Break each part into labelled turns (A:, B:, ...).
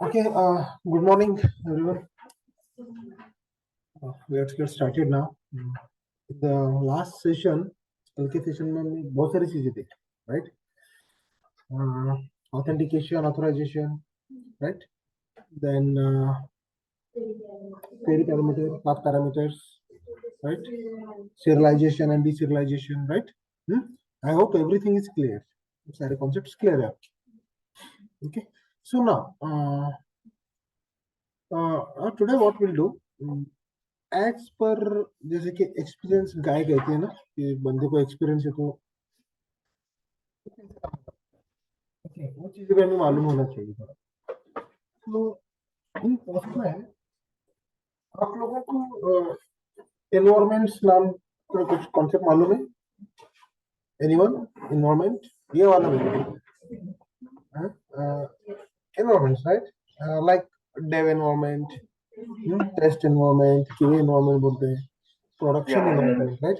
A: Okay, good morning, everyone. Let's get started now. The last session, कल के session में हमने बहुत सारी चीजें देखी, right? Authentication, authorization, right? Then query parameter, path parameters, right? Serialization and deserialization, right? I hope everything is clear. सारे concepts clear है आपके. Okay. So now, today what we'll do? As per जैसे कि एक्सपीरियंस गाय कहते हैं ना कि बंदे को एक्सपीरियंस है तो वो चीजें भी हमें मालूम होना चाहिए थोड़ा. तो इन कोर्स में आप लोगों को एनवायरमेंट्स नाम का कुछ कॉन्सेप्ट मालूम है? एनीवन? एनवायरमेंट ये वाला environments, right? Like dev environment, test environment, QA environment बोलते हैं, प्रोडक्शन एनवायरमेंट, राइट?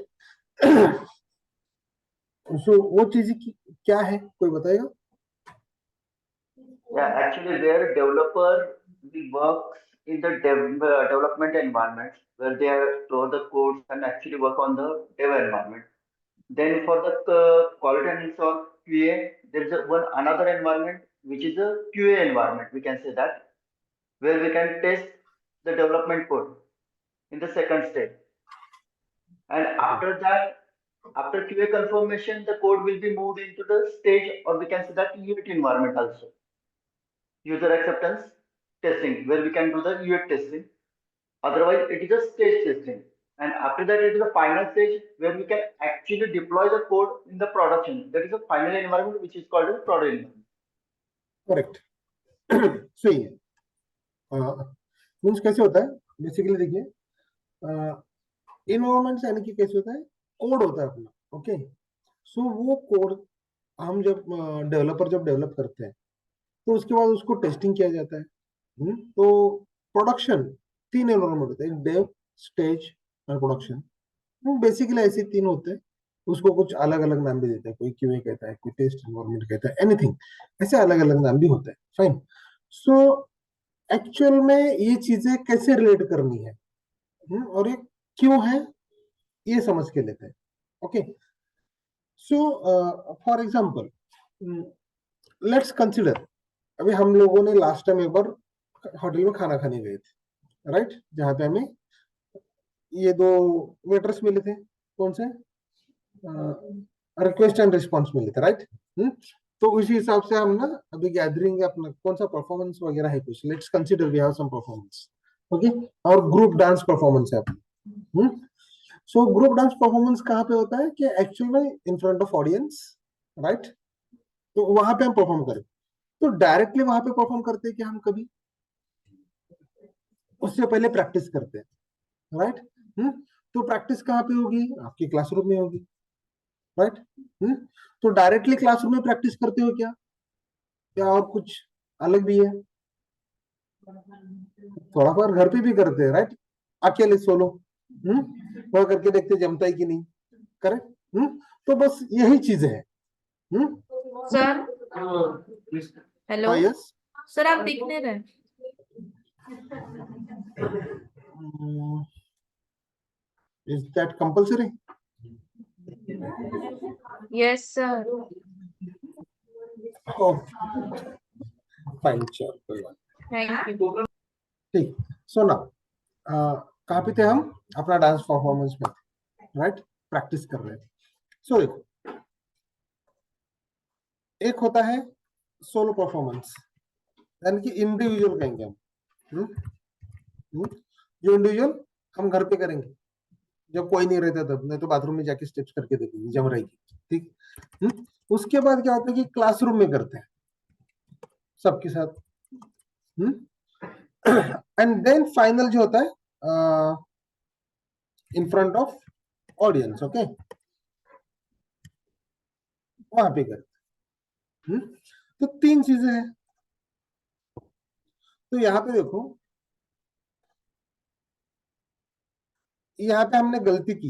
A: सो वो चीज क्या है, कोई बताएगा?
B: Yeah, actually, where developer will work in the development environment where they store the codes and actually work on the dev environment. Then for the quality analysis or QA, there is one another environment which is a QA environment. We can say that where we can test the development code in the second step, and after that, after QA confirmation, the code will be moved into the stage, or we can say that UAT environment also, user acceptance testing, where we can do the UAT testing. Otherwise, it is a stage testing. And after that, it is a final stage where we can actually deploy the code in the production. That is a final environment which is called a prod environment.
A: Correct. सही है. Means कैसे होता है basically, देखिए environment यानी कि कैसे होता है, कोड होता है अपना. ओके. सो वो कोड हम जब डेवलपर जब डेवलप करते हैं तो उसके बाद उसको टेस्टिंग किया जाता है. तो प्रोडक्शन 3 एनवायरमेंट होते हैं, डेव, स्टेज और प्रोडक्शन. बेसिकली ऐसे 3 होते हैं. उसको कुछ अलग अलग नाम भी देते हैं, कोई क्यूए कहता है, कोई टेस्ट एनवायरमेंट कहता है, एनीथिंग. ऐसे अलग अलग नाम भी होते हैं. फाइन. सो एक्चुअल में ये चीजें कैसे रिलेट करनी है और ये क्यों है, ये समझ के लेते हैं. Okay. So for example, let's consider, अभी हम लोगों ने लास्ट टाइम एक बार होटल में खाना खाने गए थे, राइट? जहां पे हमें ये 2 वेटर्स मिले थे. कौन से? रिक्वेस्ट एंड रिस्पॉन्स मिले थे, राइट? तो उसी हिसाब से हम ना अभी गैदरिंग अपना कौन सा परफॉर्मेंस वगैरह है कुछ, let's consider we have some performance. Okay. और ग्रुप डांस परफॉर्मेंस है अपनी. सो ग्रुप डांस परफॉर्मेंस कहाँ पे होता है कि एक्चुअल में in front of audience, right? तो वहां पे हम परफॉर्म करें. तो डायरेक्टली वहां पे परफॉर्म करते हैं कि हम कभी उससे पहले प्रैक्टिस करते हैं, राइट? तो प्रैक्टिस कहाँ पे होगी? आपकी क्लासरूम में होगी, राइट? तो डायरेक्टली क्लासरूम में प्रैक्टिस करते हो क्या, या और कुछ अलग भी है? थोड़ा बहुत घर पे भी करते हैं, राइट? अकेले सोलो वो करके देखते जमता है कि नहीं. करेक्ट. तो बस यही चीज है.
C: Sir hello.
A: यस
C: सर आप दिख नहीं रहे.
A: Is that compulsory?
C: Yes sir.
A: Fine, चलो कोई बात.
C: Thank you.
A: ठीक. सो ना कहाँ पे थे हम? अपना डांस परफॉर्मेंस में, राइट? प्रैक्टिस कर रहे थे. सो देखो, एक होता है सोलो परफॉर्मेंस, यानी कि इंडिविजुअल कहेंगे हम. जो इंडिविजुअल हम घर पे करेंगे जब कोई नहीं रहता, तब नहीं तो बाथरूम में जाके स्टेप्स करके देखेंगे जब रहेगी. ठीक. उसके बाद क्या होता है कि क्लासरूम में करते हैं सबके साथ. एंड देन फाइनल जो होता है in front of audience. Okay. वहां पे करते. तो 3 चीजें हैं. तो यहाँ पे देखो, यहाँ पे हमने गलती की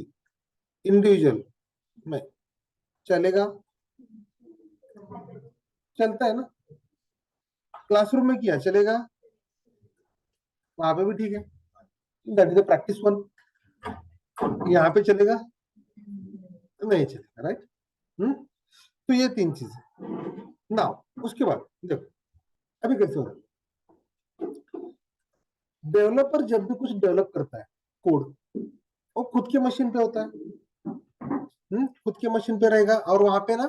A: इंडिविजुअल में. चलेगा? चलता है ना. क्लासरूम में किया, चलेगा? वहां पे भी ठीक है, that is the practice one. यहाँ पे चलेगा नहीं चलेगा, राइट। तो ये 3 चीजें ना। उसके बाद देखो अभी कैसे हो रहा है। डेवलपर जब भी कुछ डेवलप करता है कोड, वो खुद के मशीन पे होता है, खुद के मशीन पे रहेगा और वहां पे ना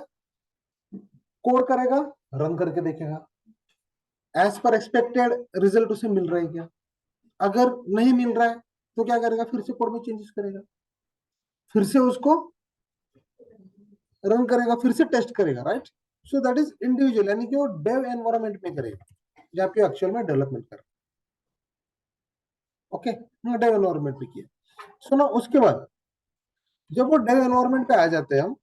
A: कोड करेगा, रन करके देखेगा एज पर एक्सपेक्टेड रिजल्ट उसे मिल रहा है क्या। अगर नहीं मिल रहा है तो क्या करेगा, फिर से कोड में चेंजेस करेगा, फिर से उसको रन करेगा, फिर से टेस्ट करेगा, right. So that is individual, यानी कि वो डेव एनवायरनमेंट में करेगा जहाँ पे एक्चुअल में डेवलपमेंट कर, ओके, डेव एनवायरनमेंट में किया। सुनो उसके बाद जब वो डेव एनवायरनमेंट पे आ जाते हैं हम,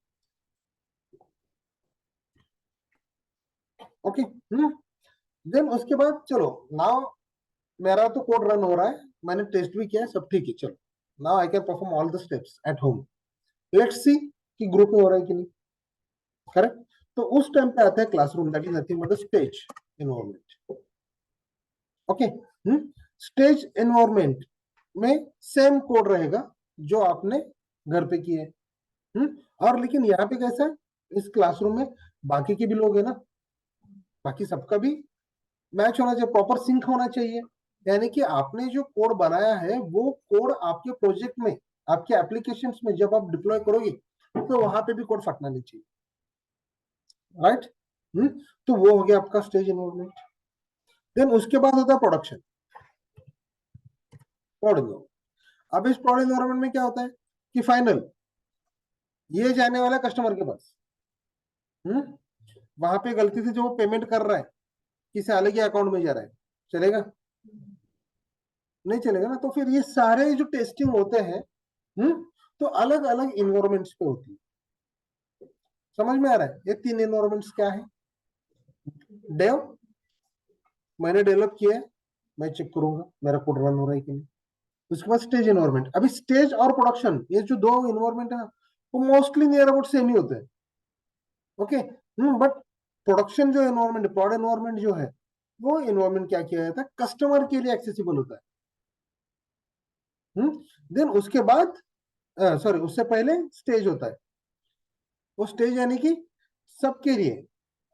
A: ओके, देन उसके बाद चलो नाउ मेरा तो कोड रन हो रहा है, मैंने टेस्ट भी किया है, सब ठीक है, चलो now I can perform all the steps at home. Let's see कि ग्रुप में हो रहा है कि नहीं, करेक्ट। तो उस टाइम पे आता है classroom, that is nothing but stage environment, okay. Stage environment में सेम कोड रहेगा जो आपने घर पे किए, और लेकिन यहाँ पे कैसा है, इस क्लासरूम में बाकी के भी लोग है ना, बाकी सबका भी मैच होना चाहिए, प्रॉपर सिंक होना चाहिए। यानी कि आपने जो कोड बनाया है वो कोड आपके प्रोजेक्ट में, आपके एप्लीकेशंस में जब आप डिप्लॉय करोगे तो वहां पे भी कोड फटना नहीं चाहिए, राइट। तो वो हो गया आपका स्टेज एनवायरनमेंट। देन उसके बाद होता है प्रोडक्शन, प्रोड एनवायरनमेंट। अब इस प्रोड एनवायरनमेंट में क्या होता है कि फाइनल ये जाने वाला कस्टमर के पास, वहां पे गलती से जो वो पेमेंट कर रहा है किसी अलग ही अकाउंट में जा रहा है, चलेगा नहीं चलेगा ना। तो फिर ये सारे जो टेस्टिंग होते हैं, तो अलग अलग इन्वायरमेंट्स पे होती है। समझ में आ रहा है ये 3 इन्वायरमेंट्स क्या है। डेव, मैंने डेवलप किया है, मैं चेक करूंगा मेरा कोड रन हो रहा है कि नहीं। उसके बाद स्टेज इन्वायरमेंट, अभी स्टेज और प्रोडक्शन ये जो 2 इन्वायरमेंट है ना, वो मोस्टली नियर अबाउट सेम ही होते हैं, ओके। बट प्रोडक्शन जो इन्वायरमेंट, प्रोड इन्वायरमेंट जो है, वो इन्वायरमेंट क्या किया जाता है, कस्टमर के लिए एक्सेसिबल होता है। देन उसके बाद सॉरी उससे पहले स्टेज होता है। वो स्टेज यानी कि सबके लिए,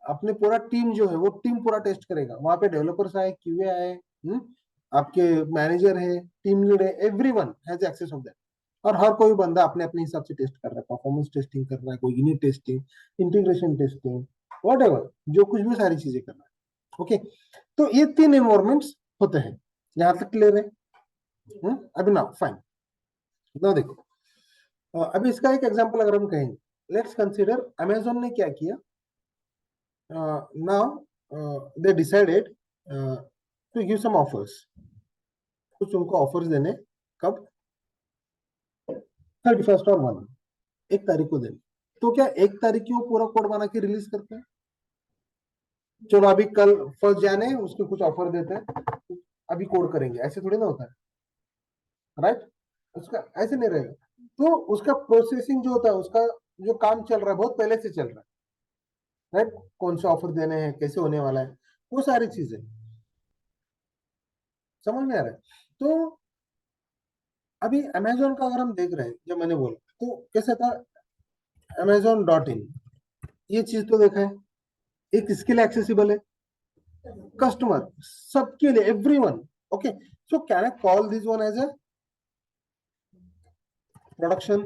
A: अपने पूरा टीम जो है वो टीम पूरा टेस्ट करेगा, वहां पे डेवलपर्स आए, क्यूए आए, आपके मैनेजर है, टीम लीड है, everyone has access of that. और हर कोई बंदा अपने अपने हिसाब से टेस्ट कर रहा है, परफॉर्मेंस टेस्टिंग कर रहा है, कोई unit testing, integration testing, whatever जो कुछ भी सारी चीजें कर रहा है, ओके। तो ये 3 एनवायरमेंट्स होते हैं, यहां तक क्लियर है। अभी ना फाइन, ना देखो अभी इसका एक एग्जांपल अगर हम कहेंगे, लेट्स कंसीडर अमेजोन ने क्या किया, now they decided to give some offers, कुछ उनको ऑफर्स देने, कब 31 और 1, 1 तारीख को देने। तो क्या 1 तारीख की वो पूरा कोड बना के रिलीज करते हैं, चलो अभी कल 1 जाने उसके कुछ ऑफर देते हैं, अभी कोड करेंगे, ऐसे थोड़ी ना होता है, राइट। उसका ऐसे नहीं रहेगा। तो उसका प्रोसेसिंग जो होता है, उसका जो काम चल रहा है बहुत पहले से चल रहा है, राइट। कौन से ऑफर देने हैं, कैसे होने वाला है, वो सारी चीजें समझ में आ रहा है। तो अभी अमेजोन का अगर हम देख रहे हैं, जब मैंने बोला तो कैसे था, Amazon.in, ये चीज तो देखा है, एक इसके लिए एक्सेसिबल है, कस्टमर सबके लिए, everyone, okay. So can I call this one as a production,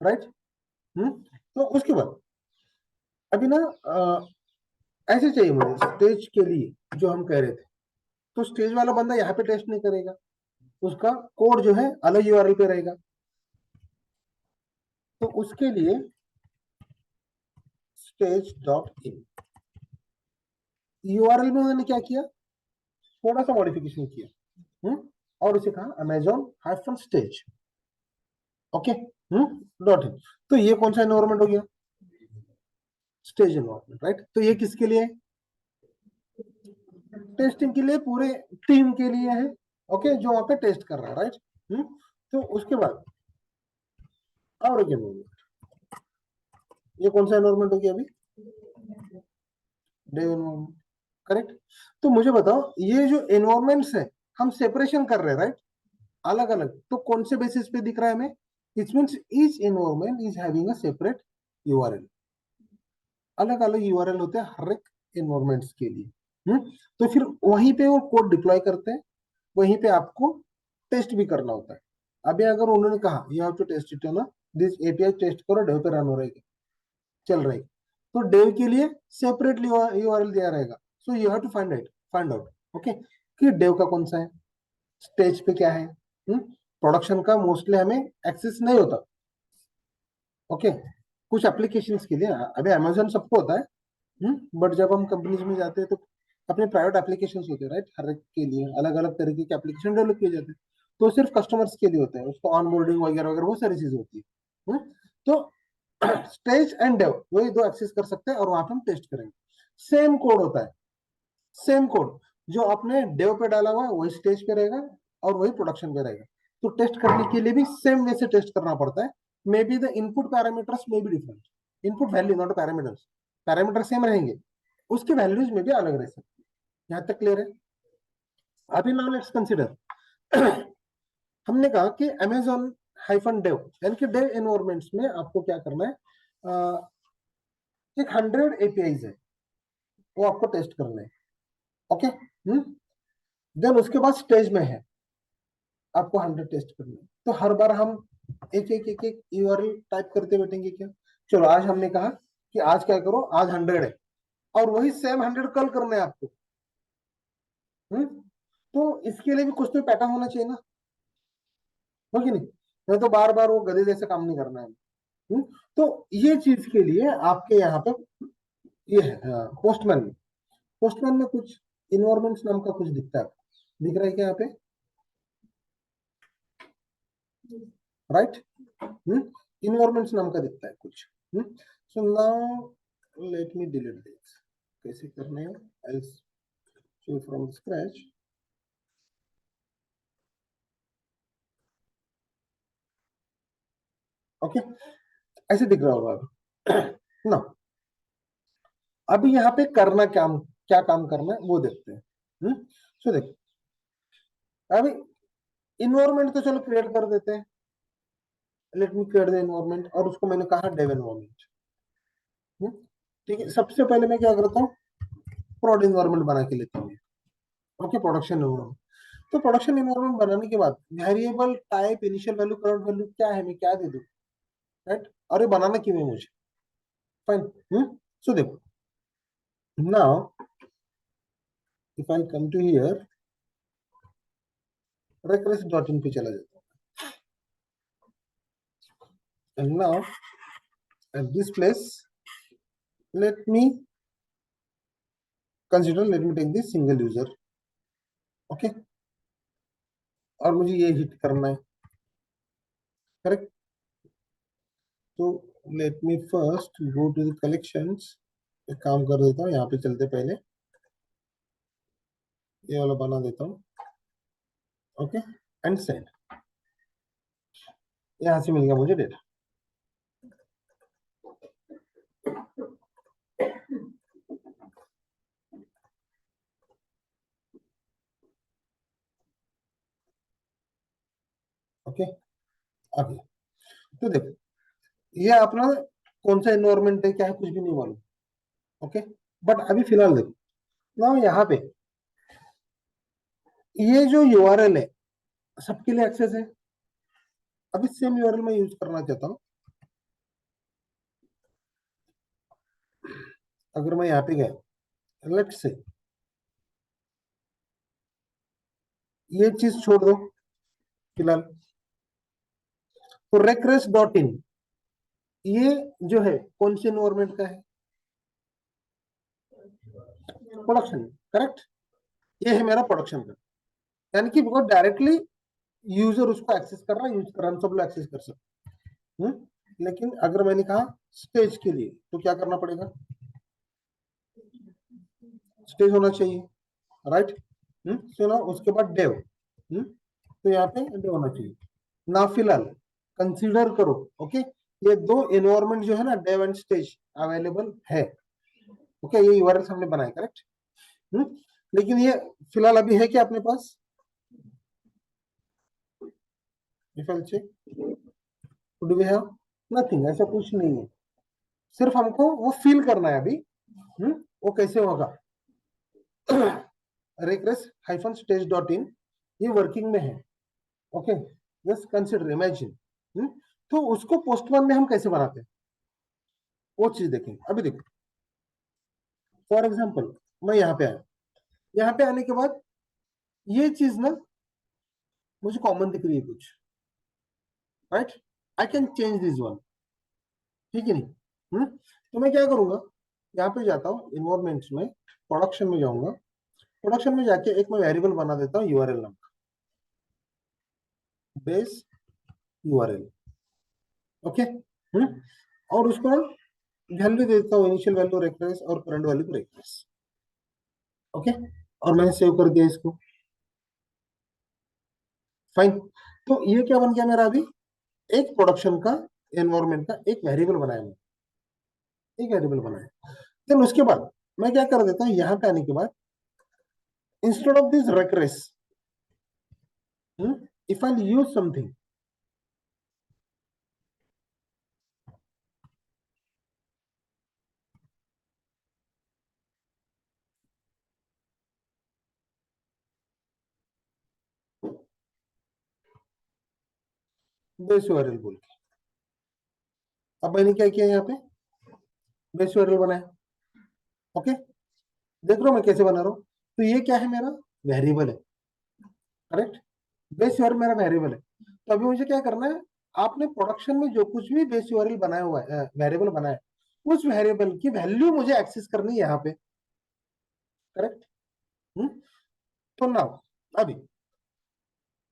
A: right. तो उसके बाद अभी ना ऐसे चाहिए मुझे स्टेज के लिए जो हम कह रहे थे, तो स्टेज वाला बंदा यहाँ पे टेस्ट नहीं करेगा, उसका कोड जो है अलग यूआरएल पे रहेगा। तो उसके लिए stage.in यूआरएल में मैंने क्या किया, थोड़ा सा मॉडिफिकेशन किया, और उसे कहा Amazon-stage, ओके, .in। तो ये कौन सा एनवायरमेंट हो गया, स्टेज एनवायरमेंट, राइट। तो ये किसके लिए, टेस्टिंग के लिए, पूरे टीम के लिए है, ओके, जो वहां पे टेस्ट कर रहा है, राइट। तो उसके बाद और एक एनवायरमेंट, ये कौन सा एनवायरमेंट हो गया अभी, डेव एनवायरमेंट, करेक्ट। तो मुझे बताओ, ये जो एनवायरमेंट्स है हम सेपरेशन कर रहे हैं, राइट, अलग अलग, तो कौन से बेसिस पे दिख रहा है हमें? It means each environment is having a separate URL, अलग अलग यूआरएल होते हैं हर एक एनवायरमेंट्स के लिए। तो फिर वहीं पे वो कोड डिप्लॉय करते हैं, वहीं पे आपको टेस्ट भी करना होता है। अभी अगर उन्होंने कहा you have to test it ना, दिस एपीआई टेस्ट करो, डेव पे रन हो रहा है, चल रहा है, तो डेव के लिए सेपरेटली यूआरएल दिया रहेगा। So you have to find out okay कि डेव का कौन सा है, स्टेज पे क्या है। प्रोडक्शन का मोस्टली हमें एक्सेस नहीं होता। ओके, कुछ एप्लीकेशंस के लिए अभी अमेजोन सबको होता है, बट जब हम कंपनीज में जाते हैं तो अपने प्राइवेट एप्लीकेशंस होते हैं, राइट, हर एक के लिए अलग अलग तरीके के एप्लीकेशन डेवलप किए जाते हैं, तो सिर्फ कस्टमर्स के लिए होते हैं, उसको ऑनबोर्डिंग वगैरह वगैरह वो सारी चीजें होती है। तो स्टेज एंड डेव वही दो एक्सेस कर सकते हैं और वहां पे हम टेस्ट करेंगे। सेम कोड होता है, सेम कोड जो आपने डेव पे डाला हुआ है वही स्टेज पे रहेगा और वही प्रोडक्शन पे रहेगा। तो टेस्ट करने के लिए भी सेम वे से टेस्ट करना पड़ता है। May be the input parameters में भी different, input value not parameters, parameter same रहेंगे, उसके वैल्यूज में भी अलग रह सकते हैं। यहाँ तक क्लियर है? अभी नाउ लेट्स कंसिडर हमने कहा कि अमेजोन हाइफन डेव यानी कि डेव एनवायरमेंट्स में आपको क्या करना है, एक 100 एपीआईज है वो आपको टेस्ट करना है। ओके, देन उसके बाद स्टेज में है आपको 100 टेस्ट करना है। तो हर बार हम एक यूआरएल टाइप करते बैठेंगे क्या? चलो आज हमने कहा कि आज क्या करो, आज 100 है और वही सेम 100 कल करना है आपको। तो इसके लिए भी कुछ तो पैटर्न होना चाहिए ना, हो कि नहीं तो बार बार वो गधे जैसे काम नहीं करना है। तो ये चीज के लिए आपके यहाँ पे ये है पोस्टमैन में, पोस्टमैन में कुछ इन्वायरमेंट्स नाम का कुछ दिखता है, दिख रहा है क्या यहाँ पे, राइट? इन्वायरमेंट्स नाम का दिखता है कुछ। सो now let me delete this, कैसे करने हैं, I show from scratch. Okay, ऐसे दिख रहा होगा ना। अभी यहाँ पे करना क्या काम करना है वो देखते हैं। सो देख, अभी इन्वायरमेंट तो चलो क्रिएट कर देते हैं, let me create the environment, और उसको मैंने कहा डेव एनवायरमेंट। ठीक है, सबसे पहले मैं क्या करता हूँ, प्रोड इन्वायरमेंट बना के लेता हूँ। Okay, production environment. तो प्रोडक्शन इन्वायरमेंट बनाने के बाद variable type initial value current value क्या है, मैं क्या दे दूँ, राइट? और ये बनाना क्यों है मुझे, फाइन। सो देखो, now if I come to here, reqres dot in पे चला जाता हूँ, and now at this place let me take this single user। Okay, और मुझे ये हिट करना है, करेक्ट? तो let me first go to the collections, एक काम कर देता हूँ, यहाँ पे चलते पहले ये वाला बना देता हूँ। ओके, एंड सेंड, यहाँ से मिल गया मुझे डेटा। ओके, अभी तो देखो ये अपना कौन सा एनवायरमेंट है क्या है कुछ भी नहीं मालूम। ओके, बट अभी फिलहाल देखो ना, यहाँ पे ये जो यूआरएल है सबके लिए एक्सेस है। अभी सेम यूआरएल मैं यूज करना चाहता हूँ, अगर मैं यहाँ पे गया, लेट्स से ये चीज छोड़ दो फिलहाल, तो रेक्रेस डॉट इन ये जो है कौन से एनवायरमेंट का है, प्रोडक्शन, करेक्ट? ये है मेरा प्रोडक्शन का, यानी कि वो डायरेक्टली यूजर उसको एक्सेस कर रहा है, यूज कर रहा है, सब लोग एक्सेस कर सकते हैं। लेकिन अगर मैंने कहा स्टेज के लिए तो क्या करना पड़ेगा, स्टेज होना चाहिए, राइट? तो ना उसके बाद डेव, तो यहाँ पे डेव होना चाहिए ना। फिलहाल कंसीडर करो, ओके, ये दो एनवायरमेंट जो है ना डेव एंड स्टेज अवेलेबल है। ओके, ये यूआरएल हमने बनाया, करेक्ट? लेकिन ये फिलहाल अभी है क्या अपने पास? If I check, do we have? Nothing, ऐसा कुछ नहीं है। सिर्फ हमको वो फील करना है अभी। वो कैसे होगा? regress-stage.in ये वर्किंग में है। Okay, just consider, imagine. तो उसको पोस्टमैन में हम कैसे बनाते हैं वो चीज देखेंगे। अभी देखो, फॉर एग्जांपल मैं यहाँ पे आया, यहाँ पे आने के बाद ये चीज ना मुझे कॉमन दिख रही है कुछ, right? I can change this one, ठीक है नहीं? तो मैं क्या करूंगा, यहाँ पे जाता हूँ इन्वायरमेंट्स में, प्रोडक्शन में जाऊंगा। प्रोडक्शन में जाके एक मैं वेरिएबल बना देता हूँ यूआरएल नाम का, बेस यूआरएल। ओके, और उसको वैल्यू देता हूँ, इनिशियल वैल्यू रेफरेंस और करंट वैल्यू रेफरेंस। ओके, और मैंने सेव कर दिया इसको। फाइन। तो ये क्या बन गया मेरा अभी? एक प्रोडक्शन का एनवायरमेंट का एक वेरिएबल बनाया मैंने, एक वेरिएबल बनाया। देन उसके बाद मैं क्या कर देता हूँ, यहाँ पे आने के बाद instead of this reqres, if I use something, base URL बोल के, अब मैंने क्या किया, यहाँ पे बेस यूआरएल बनाया। ओके, देख रहा हूं मैं कैसे बना रहा हूं। तो ये क्या है, मेरा वेरिएबल है, करेक्ट? बेस यूआरएल मेरा वेरिएबल है। तो अभी मुझे क्या करना है, आपने प्रोडक्शन में जो कुछ भी बेस यूआरएल बनाया हुआ है, वेरिएबल बनाया है, उस वेरिएबल की वैल्यू मुझे एक्सेस करनी है यहाँ पे, करेक्ट? तो नाउ अभी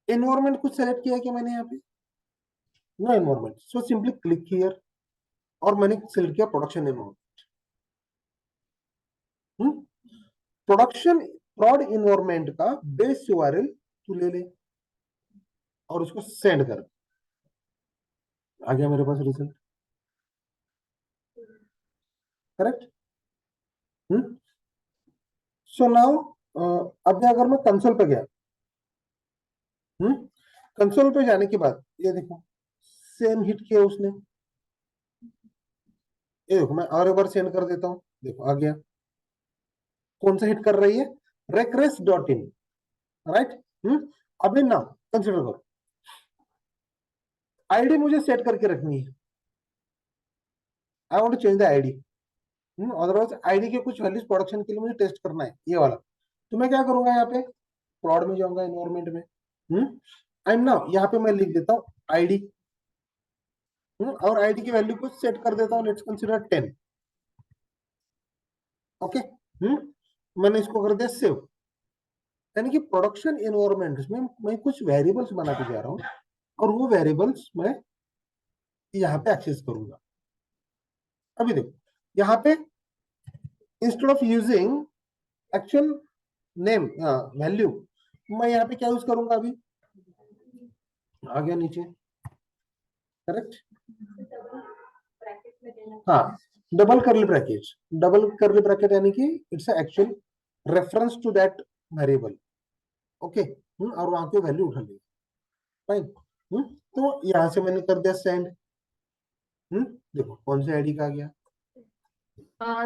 A: एनवायरमेंट कुछ सेलेक्ट किया क्या मैंने यहाँ पे? No environment, so simply click here और मैंने सिलेक्ट किया प्रोडक्शन एनवायरमेंट। प्रोडक्शन प्रॉड इन्वायरमेंट का बेस यूआरएल तू ले ले और उसको सेंड कर। आ गया मेरे पास रिजल्ट, करेक्ट? सो नाउ अभी अगर मैं कंसोल पे गया, कंसोल पे जाने के बाद ये देखो सेम हिट किया उसने। ये देखो मैं और एक बार सेंड कर देता हूँ, देखो आ गया। कौन सा हिट कर रही है? regress.in, right? अभी ना कंसिडर करो, आईडी मुझे सेट करके रखनी है। I want to change the ID, otherwise ID के कुछ वैल्यूज प्रोडक्शन के लिए मुझे टेस्ट करना है, ये वाला। तो मैं क्या करूंगा, यहाँ पे प्रोड में जाऊंगा, एनवायरमेंट में, एंड नाउ यहाँ पे मैं लिख देता हूँ आईडी, और आईडी की वैल्यू को सेट कर देता हूँ, लेट्स कंसीडर 10। ओके, मैंने इसको कर दिया सेव। यानी कि प्रोडक्शन एनवायरमेंट में मैं कुछ वेरिएबल्स बना के जा रहा हूँ और वो वेरिएबल्स मैं यहाँ पे एक्सेस करूंगा। अभी देखो यहाँ पे instead of using actual name value, मैं यहाँ पे क्या यूज करूंगा, अभी आ गया नीचे, करेक्ट? हाँ, डबल करली ब्रैकेट, डबल करली ब्रैकेट यानी कि it's actual reference to that variable. Okay, और वहां की वैल्यू उठा ली। फाइन। तो यहां से मैंने कर दिया सेंड। देखो कौन सी आईडी का आ गया,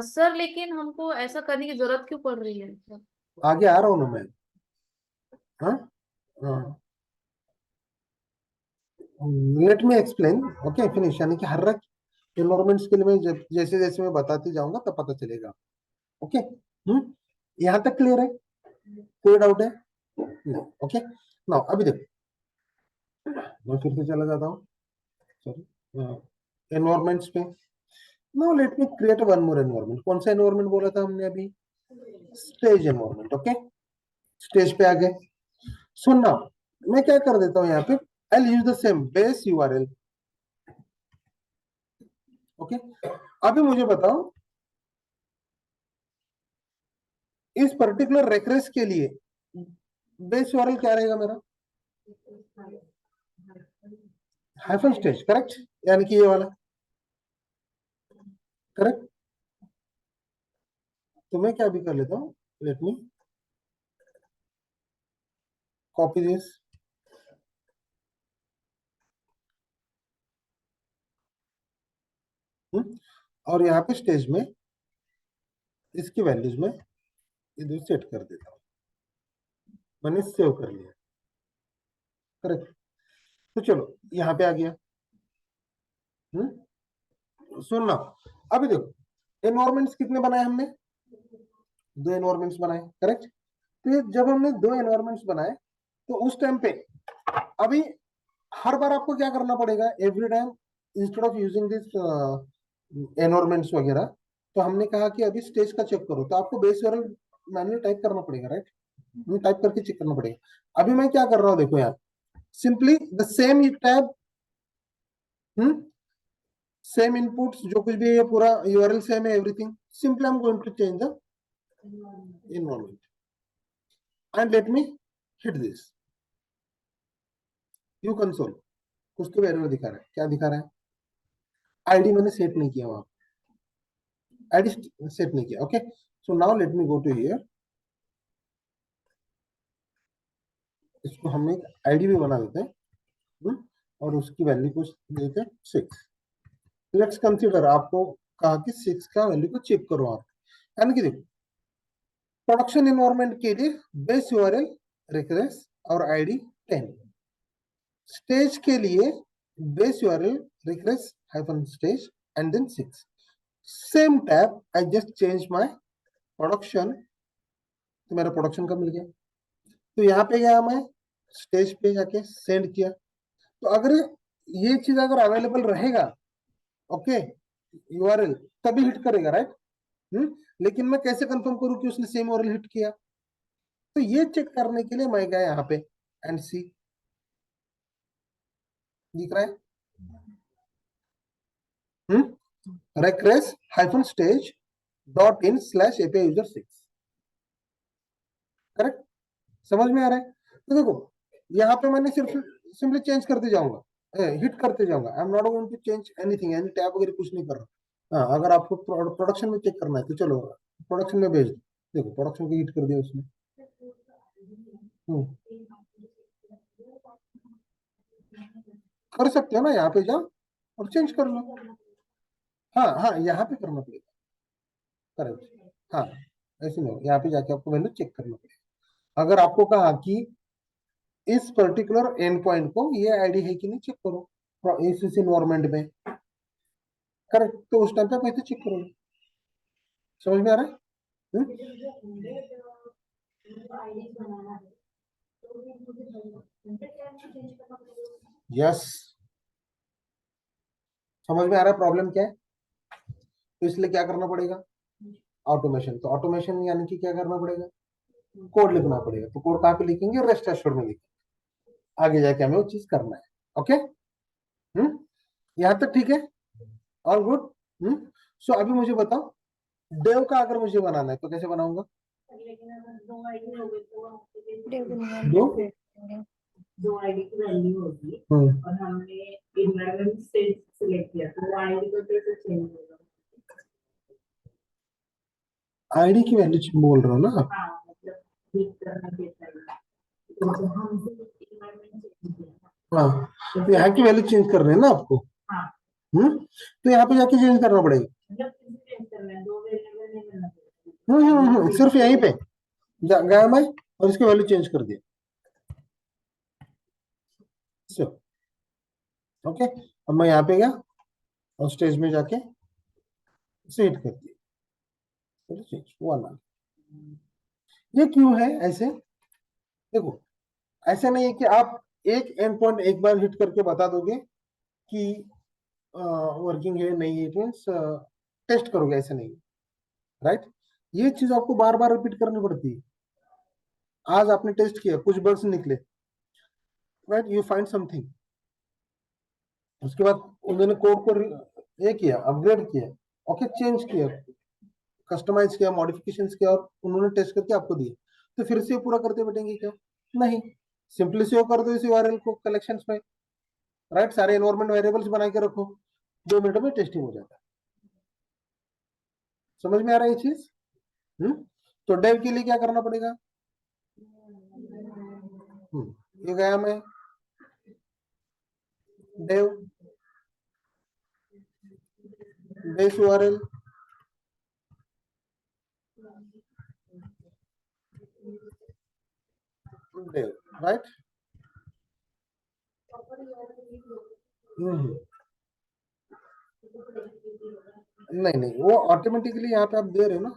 C: सर लेकिन हमको ऐसा करने की जरूरत क्यों पड़ रही है सर?
A: आगे आ रहा हूं ना मैं। हाँ, let me explain. Okay, finish, यानी कि हर एक एनवायरमेंट्स के लिए मैं जैसे जैसे मैं बताते जाऊंगा तब पता चलेगा। ओके, यहाँ तक क्लियर है? कोई डाउट है? ओके, नाउ अभी देखो मैं फिर से चला जाता हूँ, सॉरी, एनवायरमेंट्स पे। नाउ लेट मी क्रिएट वन मोर एनवायरमेंट। कौन सा एनवायरमेंट बोला था हमने अभी? Stage environment. ओके, स्टेज पे आ गए। सो नाउ मैं क्या कर देता हूँ यहाँ पे, I use the same base URL. Okay, अभी मुझे बताओ इस पर्टिकुलर रेफरेंस के लिए बेस यूआरएल क्या रहेगा मेरा? Hyphen stage, correct? यानी कि ये वाला, करेक्ट? तो मैं क्या भी कर लेता हूँ, लेट मी कॉपी दिस, और यहाँ पे स्टेज में इसकी वैल्यूज में इधर सेट कर देता हूँ, मैंने सेव कर लिया। करेक्ट। तो चलो यहाँ पे आ गया। सुनना, अभी देखो एनवायरमेंट्स कितने बनाए हमने, 2 एनवायरमेंट्स बनाए। करेक्ट। तो ये जब हमने 2 एनवायरमेंट्स बनाए तो उस टाइम पे अभी हर बार आपको क्या करना पड़ेगा, every time instead of using this environments वगैरह, तो हमने कहा कि अभी स्टेज का चेक करो, तो आपको बेस वेरिएबल मैन्युअली टाइप करना पड़ेगा, राइट। टाइप करके चेक करना पड़ेगा। अभी मैं क्या कर रहा हूँ देखो यार, simply the same tab, same inputs, जो कुछ भी है पूरा यूआरएल सेम है, everything, simply I am going to change the environment and let me hit this view console। कुछ तो एरर दिखा रहा है, क्या दिखा रहा है, आईडी मैंने सेट नहीं किया, वहां आईडी सेट नहीं किया। Okay, so now let me go to here, इसको हम एक आईडी भी बना देते हैं, और उसकी वैल्यू को देते हैं 6। लेट्स कंसीडर, आपको कहा कि 6 का वैल्यू को चेक करो आप, यानी कि देखो प्रोडक्शन एनवायरनमेंट के लिए बेस यूआरएल रिक्वेस्ट और आईडी 10, स्टेज के लिए base URL request hyphen stage and then 6, same tab, I just change my production, तो मेरा प्रोडक्शन का मिल गया। तो यहाँ पे गया, मैं स्टेज पे जाके सेंड किया, तो अगर ये चीज अगर अवेलेबल रहेगा, ओके, यूआरएल तभी हिट करेगा, राइट। लेकिन मैं कैसे कंफर्म करूं कि उसने सेम यूआरएल हिट किया, तो ये चेक करने के लिए मैं गया यहाँ पे एंड सी, दिख रहा है, reqres hyphen stage dot in slash API user 6। Correct, समझ में आ रहा है। तो देखो यहाँ पे मैंने सिर्फ सिंपली चेंज करते जाऊंगा, हिट करते जाऊंगा, I am not going to change anything, any tab वगैरह कुछ नहीं कर रहा। हाँ, अगर आपको प्रोडक्शन में चेक करना है तो चलो प्रोडक्शन में भेज दो, देखो प्रोडक्शन को हिट कर दिया उसने। कर सकते हो ना, यहाँ पे जाओ और चेंज कर लो। हाँ हाँ, यहाँ पे करना पड़ेगा, करेक्ट। हाँ, ऐसे नहीं, यहाँ पे जाके आपको वैल्यू चेक करना पड़ेगा। अगर आपको कहा कि इस पर्टिकुलर एंड पॉइंट को ये आईडी है कि नहीं चेक करो इस इन्वायरमेंट में, करेक्ट, तो उस टाइम पे आप ऐसे चेक करोगे। समझ में आ रहा है। यस, समझ में आ रहा है प्रॉब्लम क्या है। तो इसलिए क्या करना पड़ेगा, ऑटोमेशन। तो ऑटोमेशन यानी कि क्या करना पड़ेगा, कोड लिखना पड़ेगा। तो कोड कहाँ पे लिखेंगे, रेस्ट एश्योर्ड में लिखेंगे, आगे जाके हमें वो चीज करना है। ओके, यहाँ तक ठीक है, ऑल गुड। सो अभी मुझे बताओ, डेव का अगर मुझे बनाना है तो कैसे बनाऊंगा, दो
D: जो आईडी की वैल्यू होगी और हमने इन्वायरमेंट स्टेज सिलेक्ट किया तो वो आईडी को कैसे चेंज होगा।
A: आईडी की वैल्यू बोल रहे हो ना आप।
D: हाँ, मतलब ठीक करना कैसा है, तो हम इन्वायरमेंट चेंज किया।
A: हाँ, तो यहाँ की वैल्यू चेंज कर रहे हैं ना आपको।
D: हाँ,
A: तो यहाँ पे जाके चेंज करना पड़ेगा।
D: मतलब किसी चेंज करना है, दो वेरिएबल नहीं करना पड़ेगा।
A: सिर्फ यहीं पे गया मैं और इसकी वैल्यू चेंज कर दिया। ओके, अब मैं यहाँ पे गया और स्टेज में जाके इसे हिट कर दिया, वो वाला। ये क्यों है ऐसे, देखो ऐसे नहीं है कि आप एक एंड पॉइंट एक बार हिट करके बता दोगे कि वर्किंग है नहीं है, मीन्स टेस्ट करोगे, ऐसे नहीं, राइट। ये चीज आपको बार बार रिपीट करनी पड़ती है। आज आपने टेस्ट किया, कुछ बग्स निकले, राइट, यू फाइंड समथिंग, उसके बाद उन्होंने कोड को ये किया, अपग्रेड किया, ओके, चेंज किया, कस्टमाइज किया, मॉडिफिकेशंस किया, और उन्होंने टेस्ट करके आपको दिए, तो फिर से पूरा करते बैठेंगे क्या, नहीं, सिंपली से कर दो इस यूआरएल को कलेक्शंस में, राइट, सारे एनवायरमेंट वेरिएबल्स बना के रखो, 2 मिनट में टेस्टिंग हो जाता है। समझ में आ रहा है ये चीज। तो डेव के लिए क्या करना पड़ेगा? ये गया मैं dev base URL dev, right? नहीं नहीं, वो ऑटोमेटिकली यहाँ पे आप दे रहे हो ना,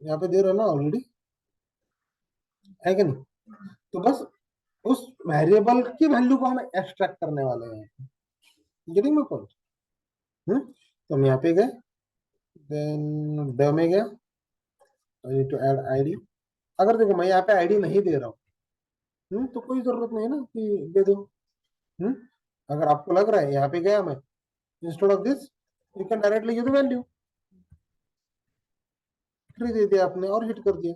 A: यहाँ पे दे रहे हो ना ऑलरेडी, है कि नहीं? तो बस उस वेरिएबल की वैल्यू को हम एक्सट्रैक्ट करने वाले हैं, गेटिंग माय पॉइंट? तो हम यहाँ पे गए, देन डेव में गया, I need to add ID. अगर देखो मैं यहाँ पे आईडी नहीं दे रहा हूँ, तो कोई जरूरत नहीं है ना कि दे दो। हम्म अगर आपको लग रहा है यहाँ पे गया मैं, instead of this you can directly give the value, 3 दे दिया आपने और हिट कर दिया,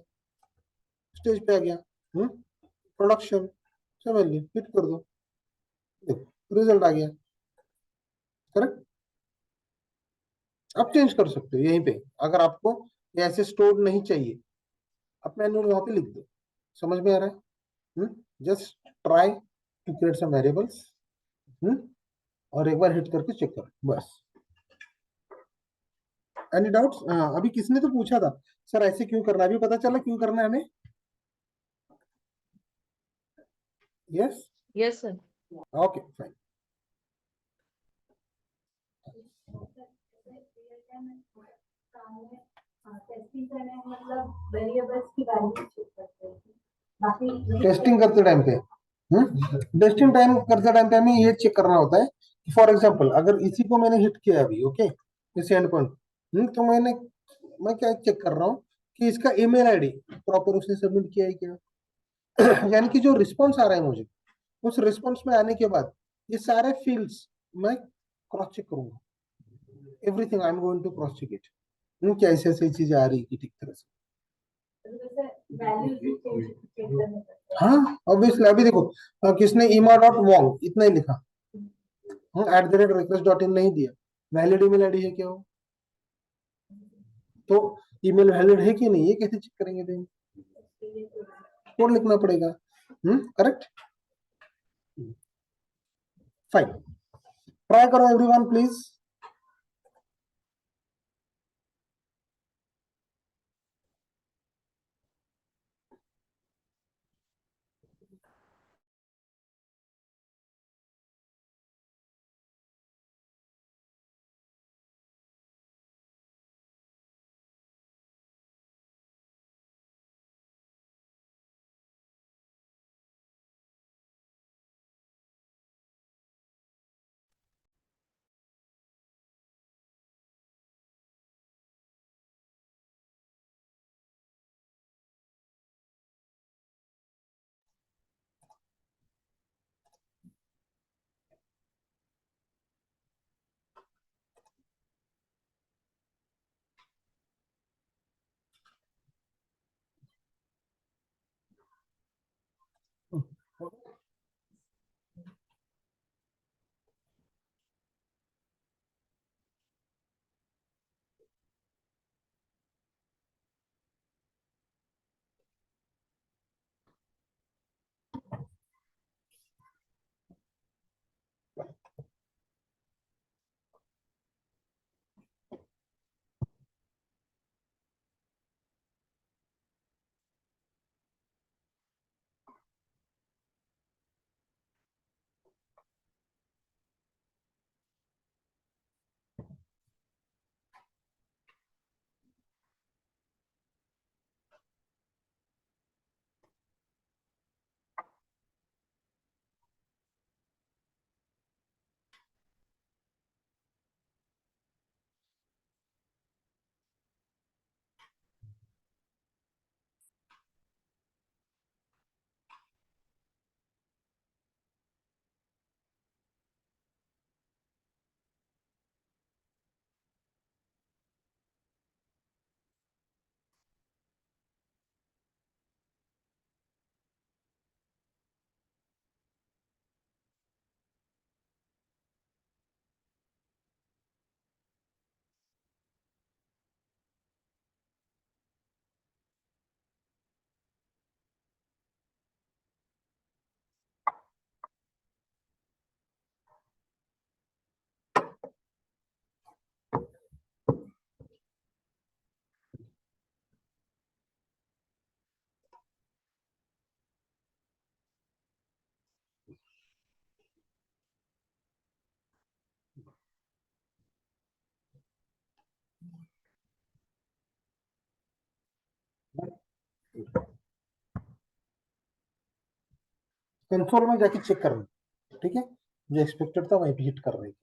A: स्टेज पे आ गया, प्रोडक्शन से वैल्यू हिट कर दो, देखो रिजल्ट आ गया, करेक्ट? आप चेंज कर सकते हो यहीं पे, अगर आपको ये ऐसे स्टोर नहीं चाहिए, आप मैन्युअल वहां पे लिख दो। समझ में आ रहा है? Just try to create some variables, और एक बार हिट करके चेक करो बस। Any doubts? अभी किसने तो पूछा था सर ऐसे क्यों करना है, अभी पता चला क्यों करना है हमें? Yes,
C: yes sir.
A: Okay fine.
D: Testing करने में मतलब वेरिएबल्स की वैल्यू चेक करते हैं, बाकी
A: टेस्टिंग करते टाइम पे हमें ये चेक करना होता है, फॉर एग्जांपल अगर इसी को मैंने हिट किया अभी, ओके, इस एंड पॉइंट, तो मैं क्या चेक कर रहा हूँ कि इसका ईमेल आईडी प्रॉपर उसने सबमिट किया है क्या। यानी कि जो रिस्पॉन्स आ रहा है मुझे, उस रिस्पॉन्स में आने के बाद ये सारे फील्ड्स मैं क्रॉस चेक करूंगा, everything I am going to cross check it, क्या ऐसी ऐसी चीजें आ रही है कि ठीक तरह से।
D: वैल्यू चेक करने पड़ते हैं।
A: हाँ ऑब्वियसली, अभी देखो किसने ईमा डॉट वॉन्ग इतना ही लिखा, @request.in नहीं दिया, वैलिड ईमेल आईडी है क्या वो? तो ईमेल वैलिड है कि नहीं, ये कैसे चेक करेंगे? देन कोड लिखना पड़ेगा, करेक्ट? फाइन, ट्राई करो एवरीवन प्लीज। कंसोल में जाके चेक करना, ठीक है, जो एक्सपेक्टेड था वहीं पे हिट कर रही थी।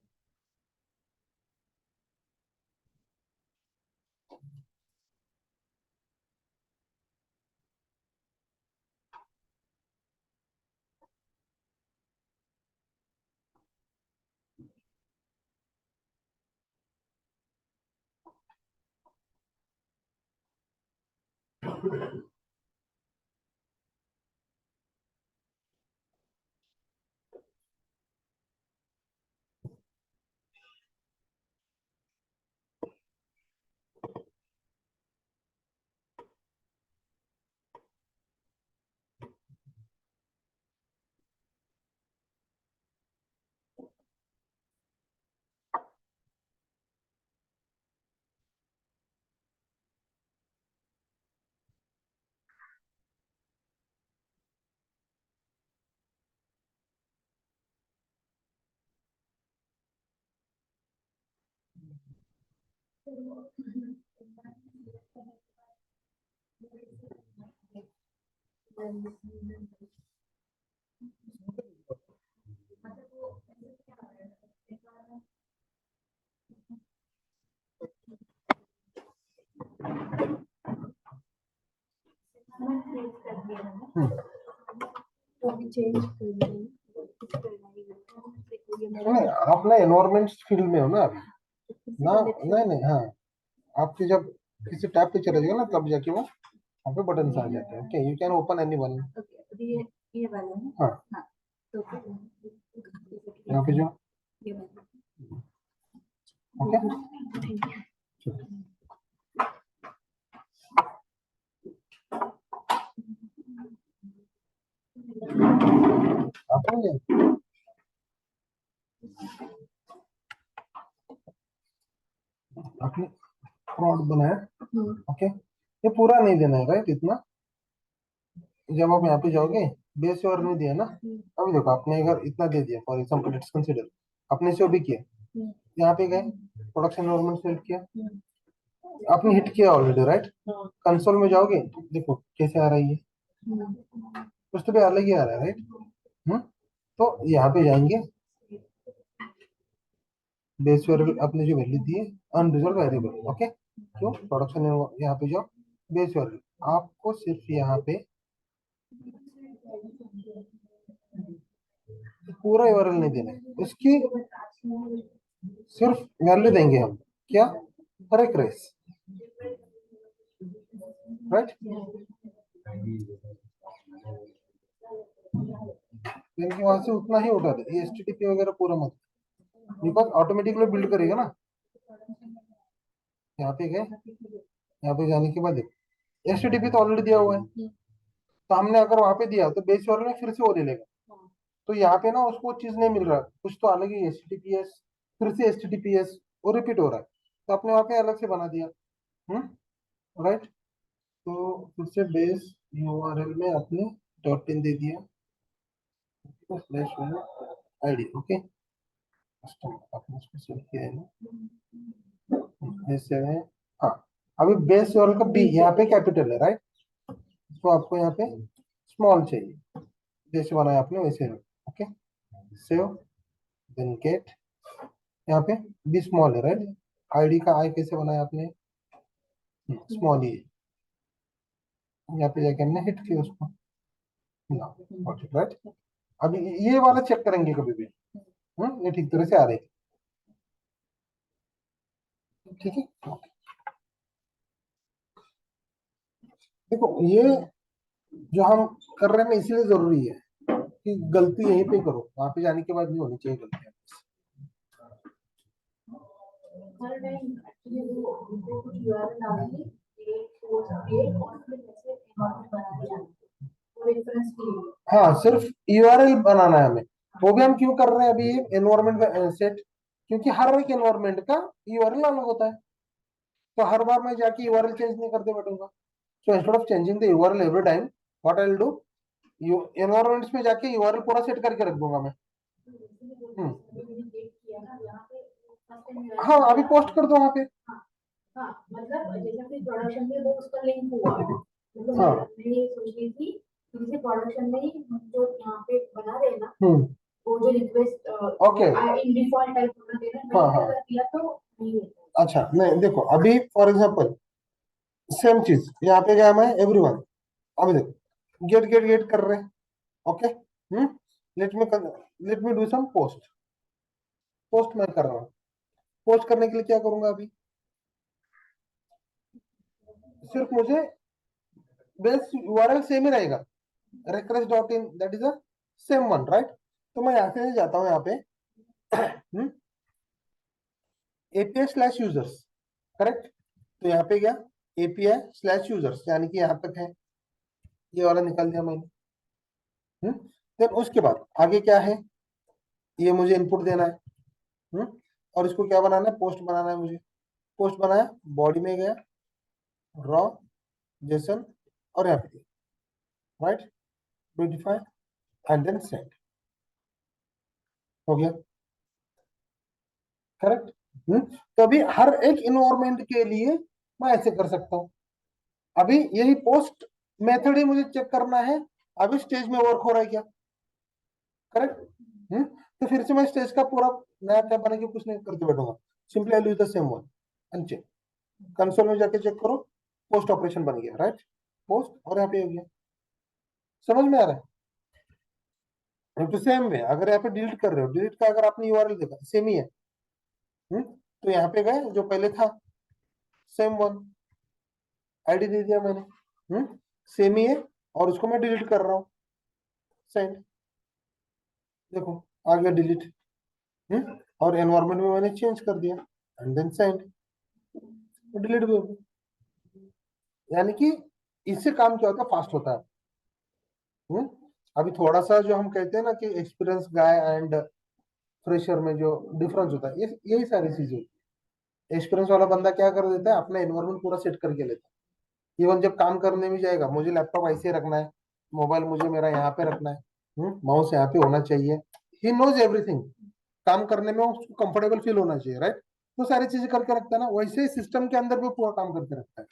A: नहीं, आप ना एनवायरमेंट फील्ड में हो ना अभी ना। नहीं नहीं, हाँ, आपके जब किसी टैब पे चले जाएगा ना तब जाके वो वहाँ पे बटन आ जाते हैं। Okay, you can open any one.
D: ये वाला है।
A: हाँ,
D: हाँ, तो
A: यहाँ पे जो,
D: ये वाला।
A: ओके, आप हो गया। आपने फ्रॉड बनाया, ओके, ये पूरा नहीं देना है राइट इतना। जब आप यहाँ पे जाओगे, बेस और नहीं दिया ना, अभी देखो आपने अगर इतना दे दिया, फॉर एग्जाम्पल लेट्स कंसिडर, आपने से भी किया, यहाँ पे गए, प्रोडक्शन एनवायरनमेंट सेलेक्ट किया, आपने हिट किया ऑलरेडी राइट। कंसोल में जाओगे, देखो कैसे आ रही है, कुछ तो भी अलग ही आ रहा है राइट। तो यहाँ पे जाएंगे, बेस वेरिएबल आपने जो वैल्यू दी है, अनरिजर्व वेरिएबल, ओके, क्यों प्रोडक्शन, यहाँ पे जाओ, बेस वेरिएबल आपको सिर्फ यहाँ पे पूरा यूआरएल नहीं देना है, उसकी सिर्फ वैल्यू देंगे हम, क्या, हर एक रेस, राइट। वहां से उतना ही उठा दे, ये एचटीटीपी वगैरह पूरा मत, बिकॉज ऑटोमेटिकली बिल्ड करेगा ना। यहाँ पे गए, यहाँ पे जाने के बाद एचटीटीपी तो ऑलरेडी दिया हुआ है, तो हमने अगर वहां पे दिया तो बेस वाले में फिर से वो ले लेगा। तो यहाँ पे ना उसको चीज नहीं मिल रहा, कुछ तो अलग ही एचटीटीपीएस, फिर से एचटीटीपीएस, वो रिपीट हो रहा है, तो आपने वहां पे अलग से बना दिया। राइट, तो फिर से बेस यूआरएल में आपने डॉट इन दे दिया, स्लैश आईडी, ओके, कस्टमर आपने उसको सेव किया है ना, ऐसे है। हाँ, अभी बेस यूआरएल का बी यहाँ पे कैपिटल है राइट, तो आपको यहाँ पे स्मॉल चाहिए, जैसे बनाया आपने वैसे, ओके, सेव, देन गेट, यहाँ पे बी स्मॉल है राइट, आईडी का आई कैसे बनाया आपने, स्मॉल ही है, यहाँ पे जाके हमने हिट किया उसको, राइट। अभी ये वाला चेक करेंगे कभी भी, ये ठीक तरह से आ रही है, ठीक है। देखो ये जो हम कर रहे हैं ना, इसलिए जरूरी है कि गलती यहीं पे करो, वहां पे जाने के बाद नहीं होनी चाहिए गलती।
D: हर टाइम एक्चुअली वो उनको कुछ यूआरएल डालनी, एक कोर्स एक और फिर ऐसे एनवायरनमेंट बना के डालना वो रेफरेंस के लिए।
A: हाँ, सिर्फ यूआरएल बनाना है हमें, वो भी हम क्यों कर रहे हैं अभी एनवायरनमेंट सेट, क्योंकि हर एक एनवायरनमेंट का यूआरएल अलग होता है, तो हर बार मैं जाके यूआरएल चेंज नहीं करते बैठूंगा। So instead of changing the URL every time, what I will do, environments में जाके यूआरएल पूरा सेट करके रख दूंगा मैं। हाँ, अभी पोस्ट कर दो वहां पे।
D: हाँ, मतलब जैसे कि प्रोडक्शन में वो उसका लिंक हुआ मतलब
A: हाँ।
D: मैं ये सोच रही थी कि जैसे प्रोडक्शन में हम जो यहाँ पे बना रहे हैं ना, वो जो request
A: okay.
D: In default type बना दे रहे हैं,
A: हाँ,
D: मैंने
A: हाँ।
D: अगर किया तो नहीं होता।
A: अच्छा, नहीं देखो, अभी फॉर एग्जांपल सेम चीज यहाँ पे क्या है, एवरीवन, अभी देखो गेट गेट गेट कर रहे हैं। Okay, let me do some post. Post मैं कर रहा हूँ। पोस्ट करने के लिए क्या करूंगा, अभी सिर्फ मुझे बेस यूआरएल सेम ही रहेगा, request.in, that is a same one, right. तो मैं यहाँ से जाता हूँ यहाँ पे एपीआई स्लैश यूजर्स, करेक्ट। तो यहाँ पे क्या, एपीआई स्लैश यूजर्स, यानी कि यहाँ तक है, ये वाला निकाल दिया मैंने। देन उसके बाद आगे क्या है, ये मुझे इनपुट देना है। और इसको क्या बनाना है, पोस्ट बनाना है मुझे। पोस्ट बनाया, बॉडी में गया, रॉ, जेसन, और यहाँ पे right, beautify and then send, हो गया, करेक्ट। तो अभी हर एक इन्वायरमेंट के लिए मैं ऐसे कर सकता हूँ। अभी यही पोस्ट मेथड ही मुझे चेक करना है, अभी स्टेज में वर्क हो रहा है क्या, करेक्ट। तो फिर से मैं स्टेज का पूरा नया टैब बना के कुछ नहीं करके बैठूंगा, simply I use the same one and check. Console में जाके चेक करो, पोस्ट ऑपरेशन बन गया, राइट, पोस्ट, और यहाँ पे हो गया। समझ में आ रहा है। तो सेम वे अगर यहाँ पे डिलीट कर रहे हो, डिलीट का अगर आपने यूआरएल देखा सेम ही है, तो यहाँ पे गए जो पहले था, सेम वन, आईडी दे दिया मैंने, सेम ही है, और उसको मैं डिलीट कर रहा हूँ, सेंड, देखो आ गया डिलीट। और एनवायरमेंट में मैंने चेंज कर दिया एंड देन सेंड, डिलीट भी हो गया। यानी कि इससे काम क्या होता है, फास्ट होता है। अभी थोड़ा सा जो हम कहते हैं ना कि एक्सपीरियंस गाय एंड फ्रेशर में जो डिफरेंस होता है, यही सारी चीजें। एक्सपीरियंस वाला बंदा क्या कर देता है, अपना एनवायरमेंट पूरा सेट करके लेता है। इवन जब काम करने में जाएगा, मुझे लैपटॉप ऐसे रखना है, मोबाइल मुझे मेरा यहाँ पे रखना है, माउस यहाँ पे होना चाहिए, ही नोज एवरीथिंग। काम करने में उसको कंफर्टेबल फील होना चाहिए, राइट। तो सारी चीजें करके रखता है ना, वैसे ही सिस्टम के अंदर भी पूरा काम करके रखता है,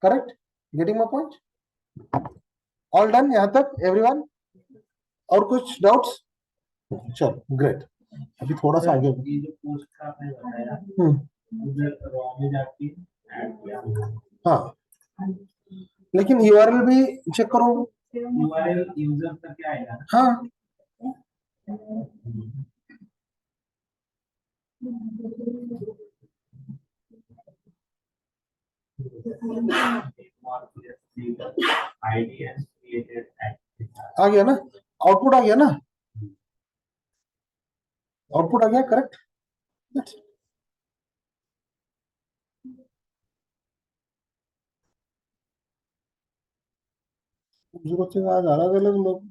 A: correct. Getting my point, all done यहाँ तक एवरीवन, और कुछ डाउट्स, चलो ग्रेट। अभी थोड़ा सा आगे,
E: ये जो पोस्ट का आपने बताया, उधर रॉ में जाके ऐड किया,
A: हाँ, लेकिन यूआरएल भी चेक करो।
E: यूआरएल यूजर का क्या आएगा ना?
A: हाँ,
E: आईडी एंड क्रिएटेड
A: आ गया ना, आउटपुट आ गया ना, आउटपुट आ गया, करेक्ट। मुझे कुछ आज अलग अलग लोग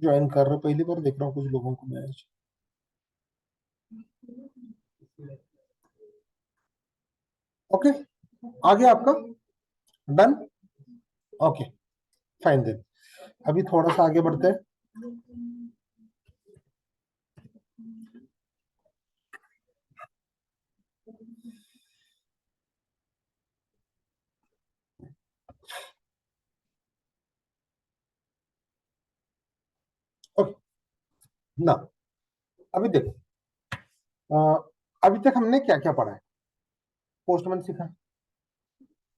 A: ज्वाइन कर रहे, पहली बार देख रहा हूँ कुछ लोगों को मैं आज। ओके, आ गया आपका, डन, ओके, फाइन देन। अभी थोड़ा सा आगे बढ़ते हैं। ओके ना, अभी देखो, अभी तक हमने क्या क्या पढ़ा है, पोस्टमैन सीखा,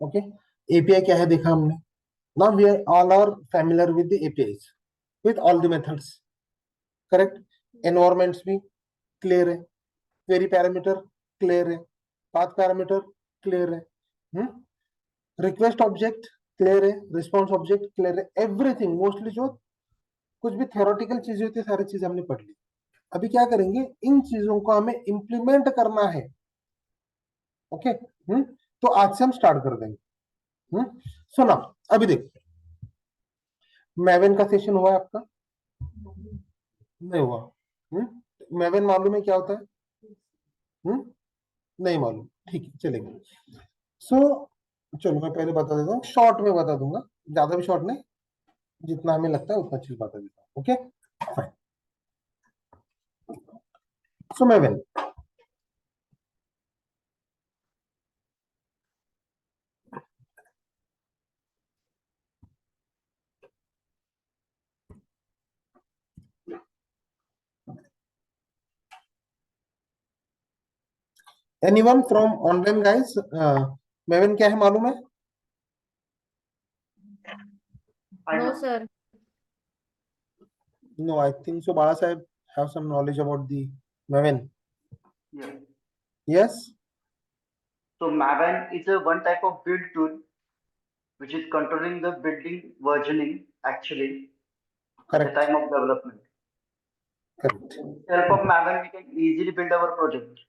A: ओके, एपीआई क्या है देखा हमने। Now we are all are familiar with the APIs, with all the methods, correct. Environments भी क्लियर है, क्वेरी पैरामीटर क्लियर है, पाथ पैरामीटर क्लियर है, रिक्वेस्ट ऑब्जेक्ट क्लियर है, रिस्पॉन्स ऑब्जेक्ट क्लियर है, एवरीथिंग मोस्टली जो कुछ भी थ्योरेटिकल चीजें होती है सारी चीजें हमने पढ़ ली। अभी क्या करेंगे, इन चीजों को हमें इंप्लीमेंट करना है, ओके। तो आज से हम स्टार्ट कर देंगे। सुना, अभी देखो, मैवेन का सेशन हुआ है आपका, नहीं हुआ। मैवेन मालूम है क्या होता है, नहीं मालूम, ठीक है चलेगा। सो चलो मैं पहले बता देता हूँ, शॉर्ट में बता दूंगा, ज्यादा भी शॉर्ट नहीं, जितना हमें लगता है उतना चीज बता देता हूँ, okay fine. So Maven, anyone from online guys, Maven क्या है मालूम है?
B: I
C: know
B: know.
C: Sir.
A: No, I think so Balasaheb have some knowledge about the Maven.
B: Yeah.
A: Yes.
B: So Maven is a one type of build tool which is controlling the building versioning actually at the
A: correct.
B: time of development.
A: Correct.
B: With the help of Maven, we can easily build our project.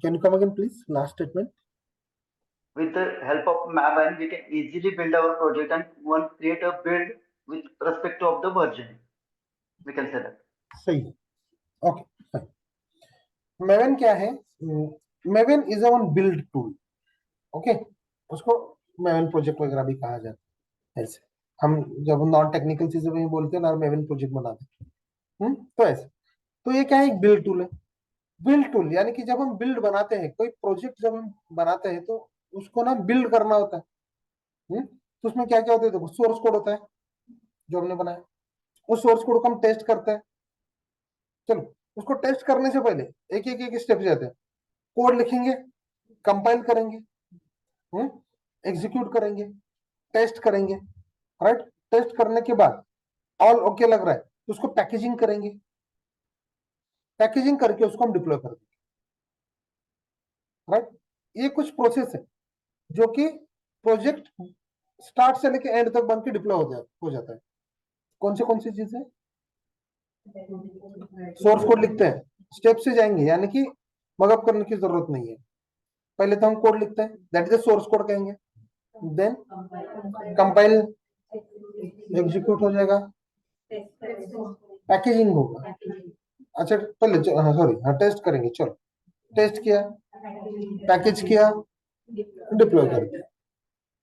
A: Can you come again please, last statement.
B: With the help of Maven, we can easily build our project and one create a build with respect to of the versioning. We can say that.
A: सही. Okay fine. Maven क्या है? Maven is a one build tool. Okay, उसको maven project वगैरह भी कहा जाता है. ऐसे हम जब नॉन टेक्निकल चीजें भी बोलते हैं ना, मेवन प्रोजेक्ट बनाते हैं. तो ऐसे, तो ये क्या है? एक बिल्ड टूल है. बिल्ड टूल यानी कि जब हम बिल्ड बनाते हैं, कोई प्रोजेक्ट जब हम बनाते हैं तो उसको ना बिल्ड करना होता है. तो उसमें क्या क्या होता है? देखो, सोर्स कोड होता है जो हमने बनाया. उस सोर्स कोड को हम टेस्ट करते हैं. चलो, उसको टेस्ट करने से पहले एक एक एक स्टेप जाते हैं. कोड लिखेंगे, कंपाइल करेंगे, एग्जीक्यूट करेंगे, टेस्ट करेंगे. राइट. टेस्ट करने के बाद ऑल ओके लग रहा है तो उसको पैकेजिंग करेंगे. पैकेजिंग करके उसको हम डिप्लॉय कर देंगे. राइट. ये कुछ प्रोसेस है जो कि प्रोजेक्ट स्टार्ट से लेके एंड तक बन के डिप्लॉय हो जाता है. कौन सी चीजें? सोर्स कोड लिखते हैं, स्टेप से जाएंगे, यानी कि मगअप करने की जरूरत नहीं है. पहले तो हम कोड लिखते हैं, दैट इज सोर्स कोड कहेंगे. देन कंपाइल, एग्जीक्यूट हो जाएगा, पैकेजिंग होगा. अच्छा, पहले सॉरी, हाँ, टेस्ट करेंगे. चलो, टेस्ट किया, पैकेज किया, डिप्लॉय कर दिया.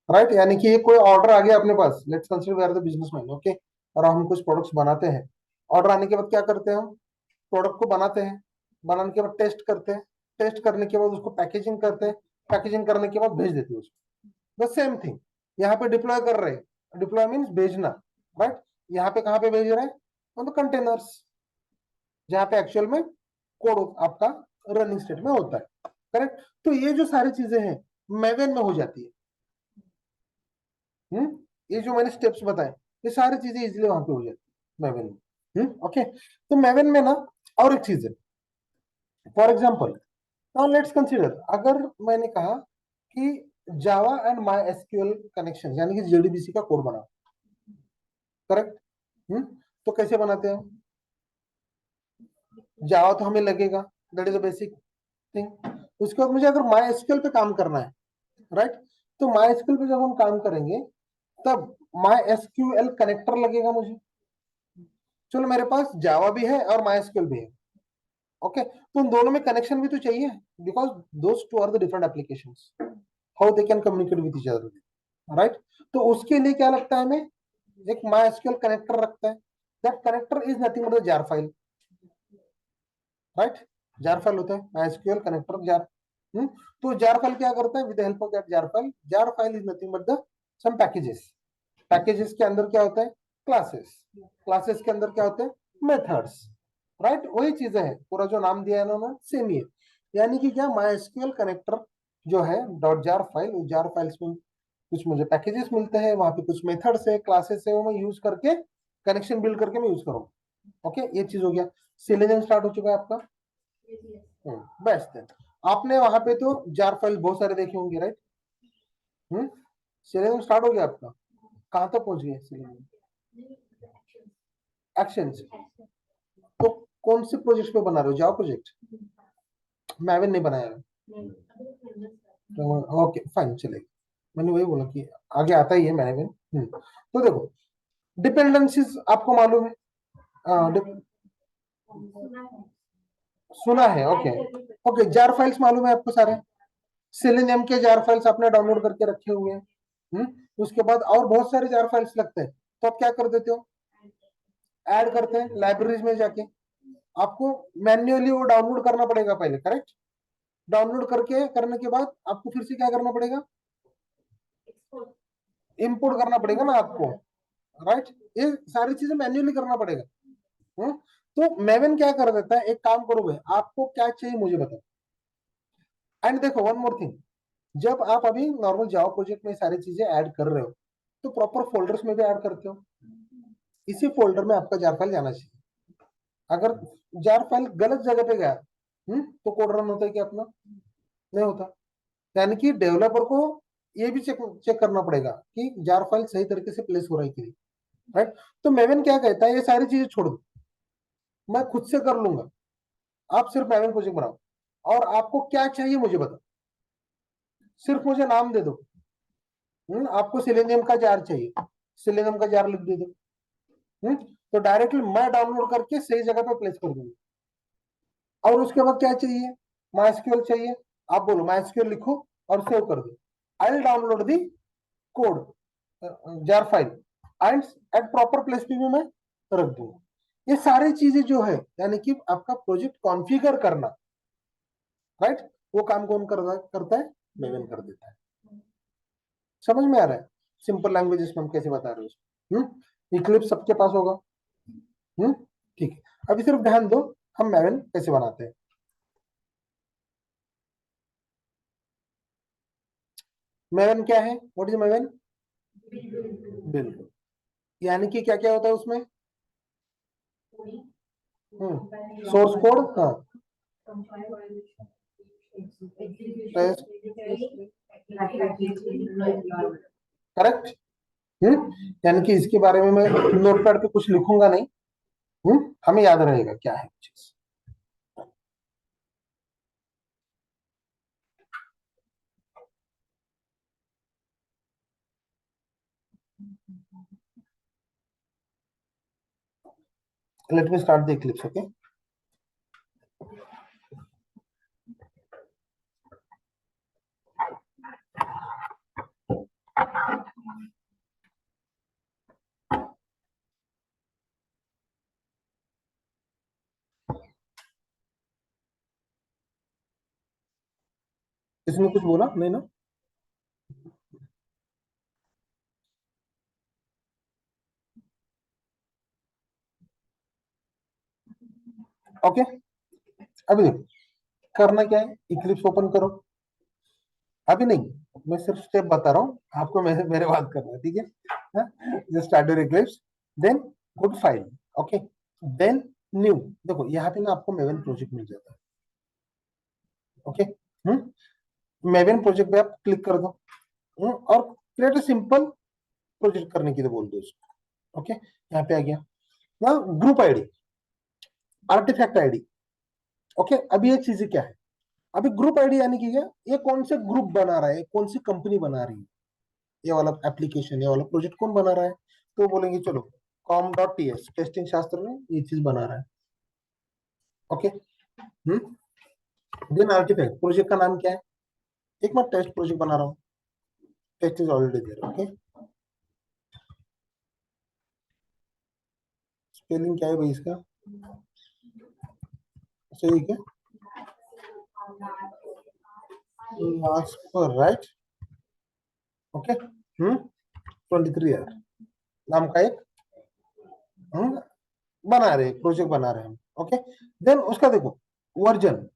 A: राइट. यानी कि ये कोई ऑर्डर आ गया अपने पास. Let's consider we are the businessman. Okay, और हम कुछ प्रोडक्ट्स बनाते हैं. ऑर्डर आने के बाद क्या करते हैं? हम प्रोडक्ट को बनाते हैं, बनाने के बाद टेस्ट करते हैं, टेस्ट करने के बाद उसको पैकेजिंग करते हैं, पैकेजिंग करने के बाद भेज देते हैं उसको. द सेम थिंग यहाँ पे डिप्लॉय कर रहे हैं. डिप्लॉय मीन्स भेजना. राइट. यहाँ पे कहाँ पे भेज रहे हैं? ऑन द कंटेनर्स, जहाँ पे एक्चुअल में कोड आपका रनिंग स्टेट में होता है. करेक्ट. तो ये जो सारी चीजें हैं मेवन में हो जाती है. ये जो मैंने स्टेप्स बताए, ये सारी चीजें इजीली वहां पे हो जाती है मेवन में. ओके. तो मेवन में ना और एक चीज है. For example, now let's consider, अगर मैंने कहा कि Java and my SQL connection यानी कि जेडीबीसी का कोड बना. करेक्ट. तो कैसे बनाते हैं? जावा तो हमें लगेगा, that is a basic thing. उसके बाद मुझे अगर माई एसक्यूएल पे काम करना है, राइट, तो माई एसक्यूएल पे जब हम काम करेंगे तब माई एसक्यूएल कनेक्टर लगेगा मुझे. चलो, मेरे पास जावा भी है और माई एसक्यूएल भी है. ओके, तो उन दोनों में कनेक्शन भी तो चाहिए, because those two are the different applications, how they can communicate with each other. Right. तो उसके लिए क्या लगता है हमें? एक माई एसक्यूएल कनेक्टर रखता है. That connector is nothing but the jar file. Right. Jar file होता है माई एसक्यूएल कनेक्टर जार. तो जार फाइल क्या करता है? With the help of that jar file is nothing but the some packages. Packages के अंदर क्या होता है? क्लासेस. क्लासेस के अंदर क्या होते हैं? मेथड्स. राइट. वही चीजें हैं, पूरा जो नाम दिया है इन्होंने सेम ही है. यानी कि क्या, माई एसक्यूएल कनेक्टर जो है डॉट जार फाइल, उस जार फाइल्स में कुछ मुझे पैकेजेस मिलते हैं, वहां पे कुछ मेथड्स है, क्लासेस है, वो मैं यूज करके कनेक्शन बिल्ड करके मैं यूज करूँ. ओके, ये चीज हो गया. सिलेजन स्टार्ट हो चुका है आपका. बेस्ट है. आपने वहां पे तो जार फाइल बहुत सारे देखे होंगे, राइट. सिलेजन स्टार्ट हो गया आपका. कहां तक पहुंच गए सिलेजन? एक्शंस. तो कौन से प्रोजेक्ट पे बना रहे हो? Java project? मैवन नहीं बनाया है. ओके फाइन, चलेगा. मैंने वही बोला कि आगे आता ही है मैवन. तो देखो, डिपेंडेंसीज आपको मालूम है? सुना है. ओके. ओके, जार फाइल्स मालूम है आपको सारे? सेलेनियम के जार फाइल्स आपने डाउनलोड करके रखे हुए हैं. उसके बाद और बहुत सारे जार फाइल्स लगते हैं, तो आप क्या कर देते हो? ऐड करते हैं लाइब्रेरीज में जाके. आपको मैन्युअली वो डाउनलोड करना पड़ेगा पहले. करेक्ट. डाउनलोड करने के बाद आपको फिर से क्या करना पड़ेगा? इंपोर्ट करना पड़ेगा ना आपको. राइट. ये सारी चीजें मैन्युअली करना पड़ेगा. तो मेवन क्या कर देता है? एक काम करो भाई, आपको क्या चाहिए मुझे बताओ. एंड देखो वन मोर थिंग, जब आप अभी नॉर्मल जावा प्रोजेक्ट में सारी चीजें ऐड कर रहे हो तो प्रॉपर फोल्डर्स में भी ऐड करते हो, इसी फोल्डर में आपका जार फाइल जाना चाहिए। अगर जार फाइल गलत जगह पे गया तो कोड रन होता है क्या अपना? नहीं होता। यानी कि डेवलपर को ये भी चेक चेक करना पड़ेगा कि जार फाइल सही तरीके से प्लेस हो रहा है कि नहीं, राइट? तो मेवन क्या कहता है, ये सारी चीजें छोड़ दो, मैं खुद से कर लूंगा, आप सिर्फ मेवन प्रोजेक्ट बनाओ और आपको क्या चाहिए मुझे बताओ, सिर्फ मुझे नाम दे दो। आपको सिलेनियम का जार चाहिए, सिलेनियम का जार लिख दे दो। तो डायरेक्टली मैं डाउनलोड करके सही जगह पे प्लेस कर दूंगा। और उसके बाद क्या चाहिए, माइस्क्यूएल चाहिए, आप बोलो माइस्क्यूएल लिखो और सेव कर दो। I will download the code jar file and at proper place पे भी मैं रख दूंगा। ये सारी चीजें जो है यानी कि आपका प्रोजेक्ट कॉन्फ़िगर करना, राइट, वो काम कौन करता है? मेवन कर देता है। समझ में आ रहा है सिंपल लैंग्वेजेस में हम कैसे बता रहे हैं? इक्लिप्स सबके पास होगा। ठीक है, अभी सिर्फ ध्यान दो हम मेवन कैसे बनाते हैं। मेवन क्या है? What is maven? बिल्कुल, यानी कि क्या क्या होता है उसमें? सोर्स कोड, हाँ, टेस्ट, करेक्ट। यानी कि इसके बारे में मैं नोटपैड पे कुछ लिखूंगा नहीं, हमें याद रहेगा क्या है चीज। Let me start the Eclipse, okay. इसमें कुछ बोला नहीं ना? ओके, अभी देखो करना क्या है, इक्लिप्स ओपन करो। अभी नहीं, मैं सिर्फ स्टेप बता रहा हूँ आपको, मेरे बात करना है, ठीक है? Just start your Eclipse, then go to file, okay, then new. देखो यहाँ पे ना आपको मेवन प्रोजेक्ट मिल जाता है, ओके। मेवन प्रोजेक्ट पे आप क्लिक कर दो और क्रिएट अ सिंपल प्रोजेक्ट करने के लिए बोल दो उसको, ओके। यहाँ पे आ गया ना group ID, artifact ID, okay. अभी ये चीजें क्या है, अभी ग्रुप आईडी यानी कि क्या, ये कौन से ग्रुप बना रहा है, कौन सी कंपनी बना रही है, ये वाला एप्लीकेशन, ये वाला प्रोजेक्ट कौन बना रहा है? तो बोलेंगे चलो com.ts टेस्टिंग शास्त्र में ये चीज बना रहा है, ओके। देन आर्टिफैक्ट प्रोजेक्ट का नाम क्या है, एक मैं टेस्ट प्रोजेक्ट बना रहा हूँ, test is already there, okay. Spelling क्या है भाई इसका, सही है क्या? लास्ट पर राइट, ओके। 23 ईयर नाम का एक बना रहे, प्रोजेक्ट बना रहे हैं, ओके। देन उसका देखो वर्जन,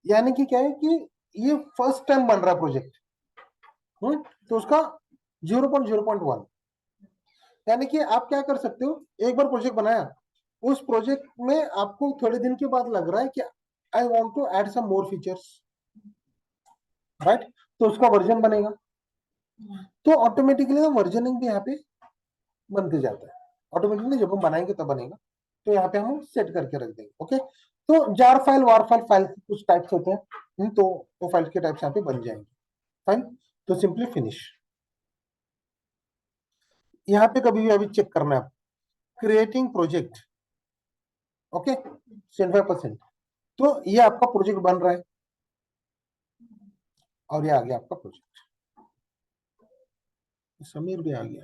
A: यानी कि क्या है कि ये फर्स्ट टाइम बन रहा है प्रोजेक्ट, तो उसका 0.0.1, यानी कि आप क्या कर सकते हो, एक बार प्रोजेक्ट बनाया, उस प्रोजेक्ट में आपको थोड़े दिन के बाद लग रहा है कि I want to add some more features, right, तो उसका वर्जन बनेगा। तो ऑटोमेटिकली वर्जनिंग भी यहाँ पे बनते जाता है, ऑटोमेटिकली जब हम बनाएंगे तब बनेगा, तो यहाँ पे हम सेट करके रख देंगे, ओके। तो जार फाइल, वार फाइल, फाइल के कुछ टाइप्स होते हैं, तो वो फाइल के टाइप्स यहाँ पे बन जाएंगे, फाइन। तो सिंपली फिनिश, यहाँ पे कभी भी अभी चेक करना है, क्रिएटिंग प्रोजेक्ट, ओके, 75%। तो ये आपका प्रोजेक्ट बन रहा है और ये आ गया आपका प्रोजेक्ट, समीर भी आ गया।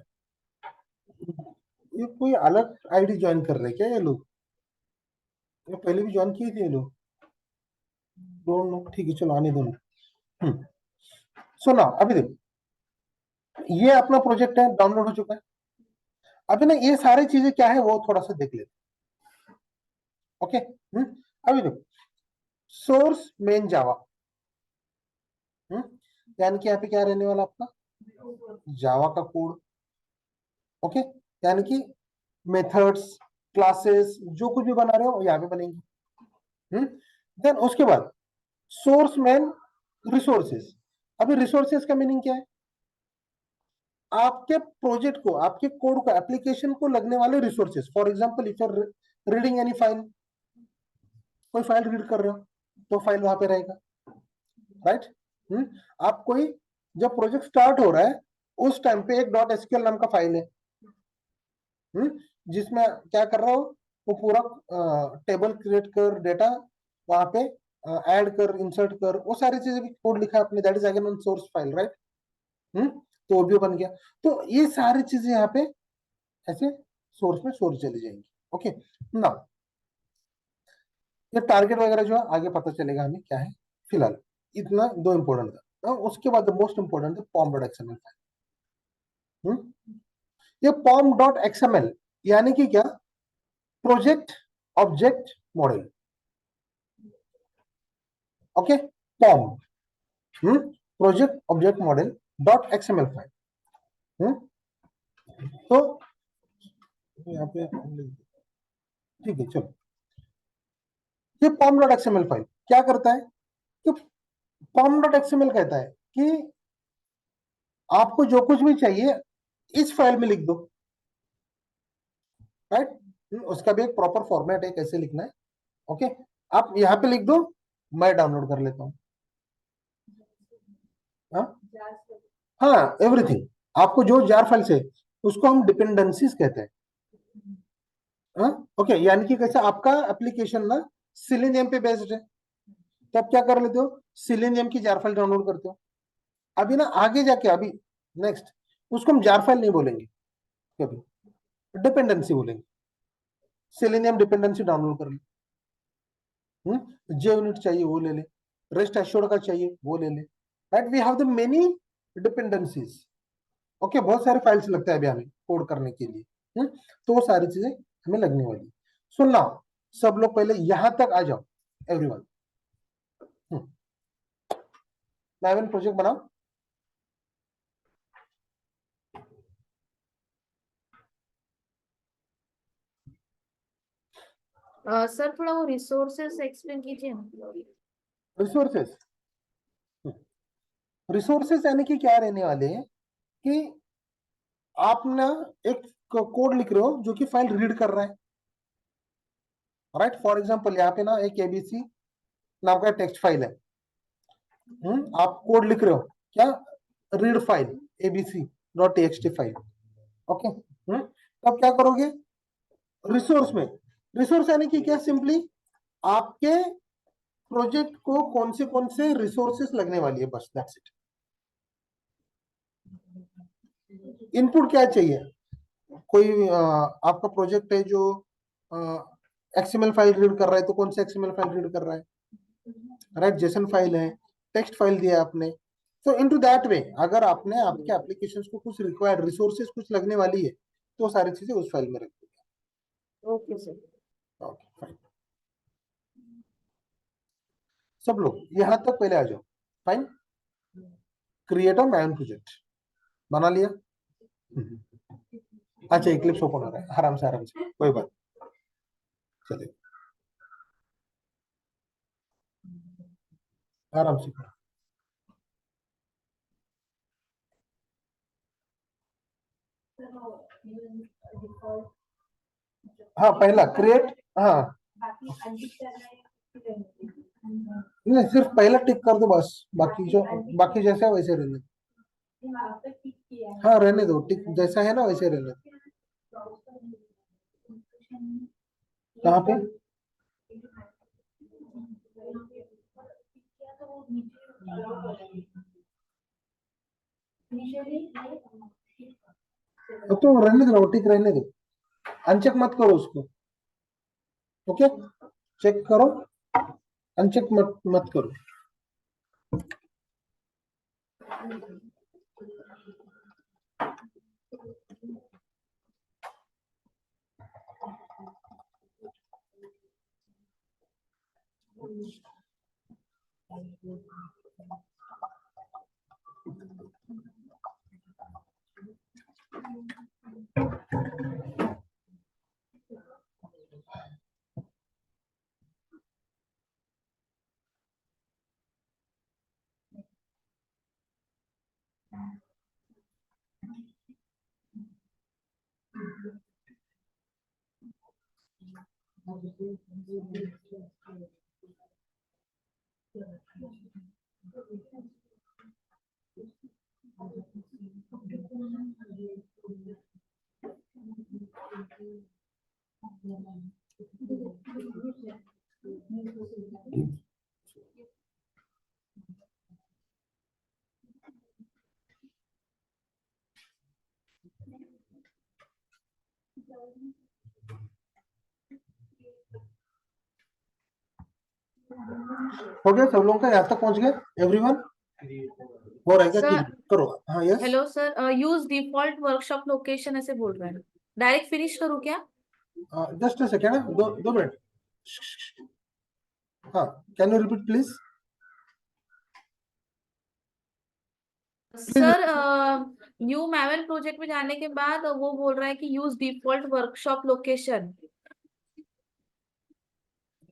A: ये कोई अलग आईडी ज्वाइन कर रहे हैं क्या ये लोग? ये पहले भी ज्वाइन किए थे ये लोग, डोंट नो, ठीक है चलो आने दो। सुना, अभी देखो ये अपना प्रोजेक्ट है, डाउनलोड हो चुका है। अभी ना ये सारी चीजें क्या है वो थोड़ा सा देख लेते, ओके। अभी देखो सोर्स मेन जावा, यानी कि यहाँ पे क्या रहने वाला आपका जावा का कोड। ओके, यानी कि मेथड्स, क्लासेस जो कुछ भी बना रहे हो यहाँ पे बनेंगी। देन उसके बाद सोर्स मैन रिसोर्सेज। अभी रिसोर्सेज का मीनिंग क्या है? आपके प्रोजेक्ट को, आपके कोड को, एप्लीकेशन को लगने वाले resources. For example if you are reading any file, कोई फाइल रीड कर रहे हो तो फाइल वहां पे रहेगा, राइट। आप कोई, जब प्रोजेक्ट स्टार्ट हो रहा है उस टाइम पे एक डॉट एसक्यूएल नाम का फाइल है, जिसमें क्या कर रहा हो, वो पूरा टेबल क्रिएट कर, डेटा वहां पे ऐड कर, इंसर्ट कर, वो सारी चीजें भी कोड लिखा है आपने, that is again on source file, right. तो वो भी बन गया। तो ये सारी चीजें यहाँ पे ऐसे सोर्स में सोर्स चली जाएंगी। ओके ना, ये टारगेट वगैरह जो है आगे पता चलेगा हमें क्या है। फिलहाल इतना दो इंपॉर्टेंट था। उसके बाद मोस्ट इंपॉर्टेंट है पॉम डॉट एक्सएमएल फाइल। ये पॉम डॉट एक्सएमएल यानी कि क्या, project object model. Okay, POM project object model dot XML file. तो यहाँ पे ठीक है, चलो। ये पॉम डॉट एक्सएमएल फाइल क्या करता है कि पॉम डॉट एक्सएमएल कहता है कि आपको जो कुछ भी चाहिए इस फाइल में लिख दो, राइट। उसका भी एक प्रॉपर फॉर्मेट है कैसे लिखना है। ओके, आप यहाँ पे लिख दो, मैं डाउनलोड कर लेता हूँ। हाँ, एवरीथिंग। आपको जो जार फाइल से, उसको हम डिपेंडेंसीज कहते हैं। ओके, यानी कि कैसे आपका एप्लीकेशन ना सिलेनियम पे बेस्ड है, तो आप क्या कर लेते हो, सिलेनियम की जार फाइल डाउनलोड करते हो। अभी ना आगे जाके, अभी नेक्स्ट उसको हम जार फाइल नहीं बोलेंगे, कभी डिपेंडेंसी बोलेंगे। सिलेनियम डिपेंडेंसी डाउनलोड कर ले, जे यूनिट चाहिए वो ले ले, रेस्ट एश्योर्ड का चाहिए वो ले ले, right. We have the many dependencies. Okay, बहुत सारे फाइल्स लगता है अभी हमें कोड करने के लिए। तो वो सारी चीजें हमें लगने वाली। सो नाउ सब लोग पहले यहां तक आ जाओ, एवरीवन। मैवन प्रोजेक्ट बनाओ।
C: सर थोड़ा वो रिसोर्सेस एक्सप्लेन कीजिए ना।
A: रिसोर्सेस, रिसोर्सेस यानी कि क्या रहने वाले हैं कि आप ना एक कोड लिख रहे हो जो कि फाइल रीड कर रहा है, राइट। फॉर एग्जांपल यहाँ पे ना एक एबीसी नाम का टेक्स्ट फाइल है। आप कोड लिख रहे हो क्या, read file ABC dot TXT file. Okay, तब क्या करोगे, रिसोर्स में, रिसोर्स यानी कि क्या, सिंपली आपके प्रोजेक्ट को कौन से रिसोर्सेस लगने वाली है, बस दैट्स इट। इनपुट क्या चाहिए, कोई आपका प्रोजेक्ट है जो एक्सएमएल फाइल रीड कर रहा है, तो कौन सा एक्सएमएल फाइल रीड कर रहा है, राइट। जेसन फाइल है, टेक्स्ट फाइल दिया आपने। तो इनटू दैट वे अगर आपने आपके एप्लीकेशन को कुछ रिक्वायर्ड रिसोर्सेज कुछ लगने वाली है तो सारी चीजें उस फाइल में रख दीजिए।
C: Okay sir.
A: ओके फाइन, सब लोग यहां तक पहले आ जाओ। Fine, create a man project बना लिया। अच्छा, इक्लिप्स ओपन हो रहा है, आराम से कोई बात, चलिए आराम से करो। हाँ, पहला क्रिएट, हाँ नहीं, सिर्फ पहला टिक कर दो बस, बाकी जो बाकी जैसा है वैसे रहने दो। हाँ रहने दो, टिक जैसा है ना वैसे रहने दो। कहाँ पे, तो रहने दो, टिक रहने दो, अनचेक मत करो उसको। ओके, चेक करो, अनचेक मत करो। हो गया सब लोगों का, यहाँ तक पहुंच गए एवरीवन? हो रहा है क्या?
C: सर
A: करो। हाँ yes.
C: Hello sir, use default workshop location ऐसे बोल रहे हैं, डायरेक्ट फिनिश करूँ क्या?
A: जस्ट अ सेकेंड, दो मिनट। हाँ, can you repeat please?
C: Sir new Maven project में जाने के बाद वो बोल रहा है कि use default workshop location.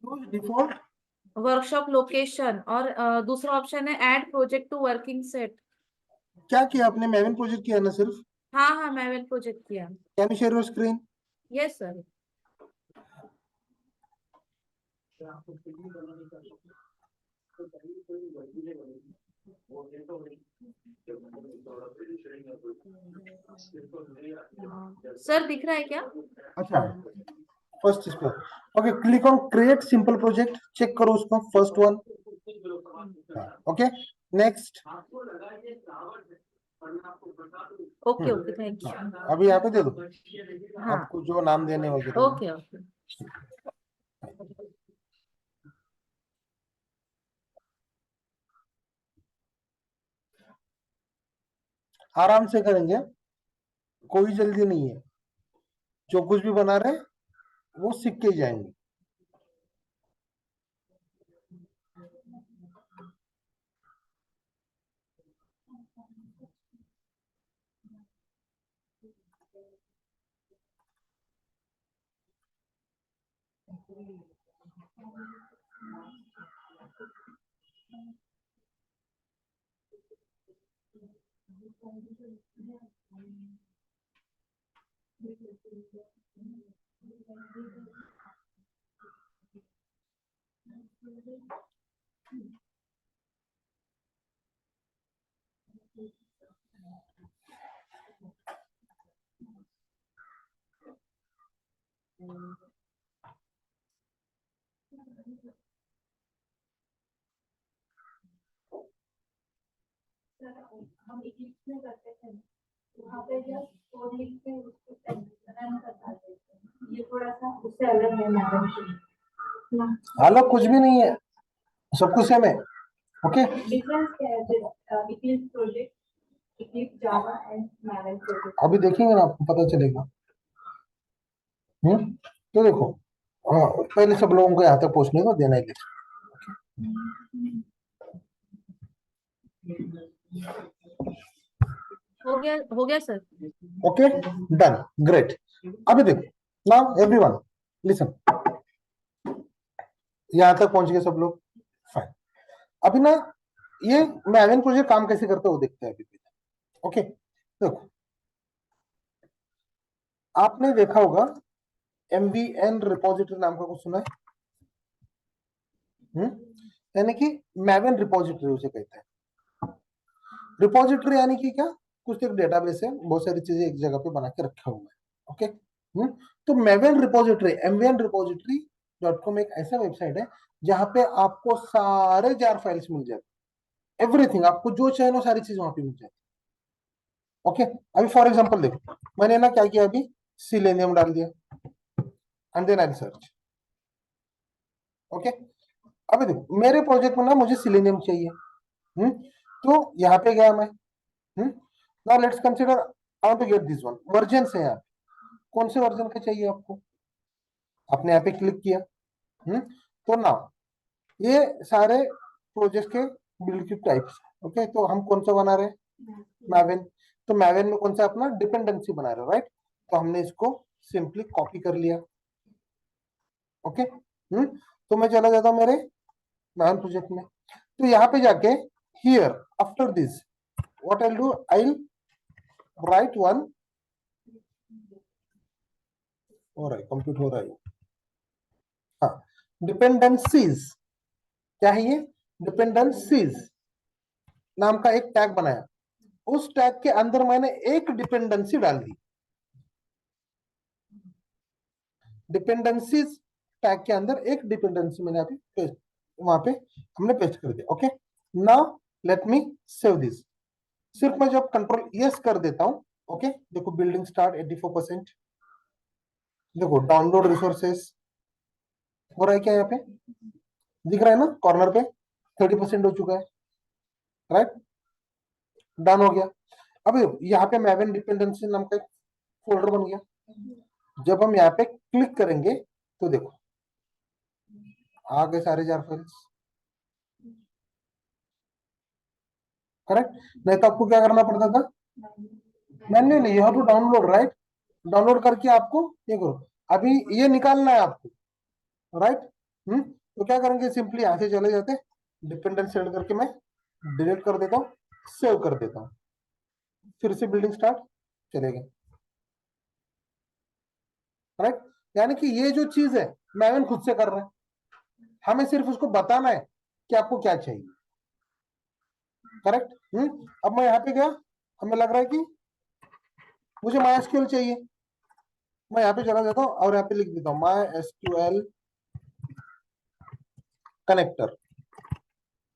A: Default
C: workshop location और दूसरा ऑप्शन है add project to working set.
A: क्या किया आपने? मैवन प्रोजेक्ट किया ना सिर्फ?
C: हाँ हाँ मैवन प्रोजेक्ट किया।
A: Can you share your screen?
C: Yes sir. Sir दिख रहा है क्या?
A: अच्छा, फर्स्ट इस पर okay, click on create simple project, check करो उसको, first one. Okay, next.
C: Okay okay thank you.
A: अभी यहाँ पे दे दो
C: हाँ
A: आपको जो नाम देने वगैरह।
C: Okay okay.
A: आराम से करेंगे, कोई जल्दी नहीं है। जो कुछ भी बना रहे वो सीख के ही जाएंगे।
D: हम इक्लिप्स में करते थे, वहाँ पे जस्ट कोड लिख के उसको रन करता थे। ये थोड़ा सा उससे अलग है मैडम।
A: अलग कुछ भी नहीं है, सब कुछ सेम है। ओके,
D: डिफरेंस क्या है? Eclipse project, Eclipse Java and Maven project.
A: अभी देखेंगे ना, आपको पता चलेगा। तो देखो, हाँ, पहले सब लोगों को यहाँ तक पहुंचने को देना है।
C: हो गया सर।
A: Okay, done, great. अभी देखो, नाउ एवरीवन लिसन, यहाँ तक पहुंच गए सब लोग? फाइन। अभी ना ये मैवन प्रोजेक्ट काम कैसे करता है वो देखते हैं अभी। ओके, देखो, आपने देखा होगा MVN रिपोजिटरी नाम का कुछ सुना है? यानी कि मैवन रिपोजिटरी उसे कहते हैं। रिपोजिटरी यानी कि क्या? कुछ एक डेटाबेस है, बहुत सारी चीजें एक जगह पे बना के रखा हुआ है। ओके, तो मैवन रिपोजिटरी, mvnrepository.com एक ऐसा वेबसाइट है जहां पे आपको सारे जार फाइल्स मिल जाते, एवरीथिंग, आपको जो चाहिए वो सारी चीज वहां पे मिल जाती। ओके, अभी फॉर एग्जांपल देखो, मैंने ना क्या किया, अभी सिलेनियम डाल दिया and then I search. Okay, अभी देखो मेरे प्रोजेक्ट में ना मुझे सिलेनियम चाहिए। तो यहाँ पे गया मैं। Now let's consider I want to get this one, version से यहाँ कौन से वर्जन का चाहिए आपको, आपने यहाँ पे क्लिक किया। तो ना ये सारे प्रोजेक्ट के बिल्ड की टाइप्स। ओके, तो हम कौन सा बना रहे हैं? मैवन। तो मैवन में कौन सा अपना डिपेंडेंसी बना रहे हैं, राइट? तो हमने इसको सिंपली कॉपी कर लिया। ओके, तो मैं चला जाता हूं मेरे मैवन प्रोजेक्ट में। तो यहाँ पे जाके here after this what I do, I right one, हो रहा है, कंप्यूट हो रहा है। हाँ, डिपेंडेंसीज क्या है ये, डिपेंडेंसीज नाम का एक टैग बनाया, उस टैग के अंदर मैंने एक डिपेंडेंसी डाल दी, डिपेंडेंसीज टैग के अंदर एक डिपेंडेंसी मैंने अभी पेस्ट, वहां पे हमने पेस्ट कर दिया। Okay, now let me save this. सिर्फ मैं जब कंट्रोल यस कर देता हूं, ओके देखो बिल्डिंग स्टार्ट 84%, देखो डाउनलोड रिसोर्सेस हो रहा है क्या, यहाँ पे दिख रहा है ना कॉर्नर पे 30% हो चुका है, राइट, डन हो गया। अब यहाँ पे मैवन डिपेंडेंसी नाम का एक फोल्डर बन गया, जब हम यहाँ पे क्लिक करेंगे तो देखो आ गए सारे जार फाइल्स, करेक्ट। नहीं तो आपको क्या करना पड़ता था, manually you have to download, right, download करके आपको ये करो, अभी ये निकालना है आपको, राइट। तो क्या करेंगे, सिंपली यहां से चले जाते, डिपेंडेंट सेलेक्ट करके मैं डिलीट कर देता हूँ, सेव कर देता हूँ, फिर से बिल्डिंग स्टार्ट चलेगा, राइट। यानी कि ये जो चीज है मैवन खुद से कर रहा है, हमें सिर्फ उसको बताना है कि आपको क्या चाहिए, करेक्ट। अब मैं यहाँ पे गया, हमें लग रहा है कि मुझे MySQL चाहिए, मैं यहाँ पे चला जाता हूँ और यहाँ पे लिख देता हूँ MySQL कनेक्टर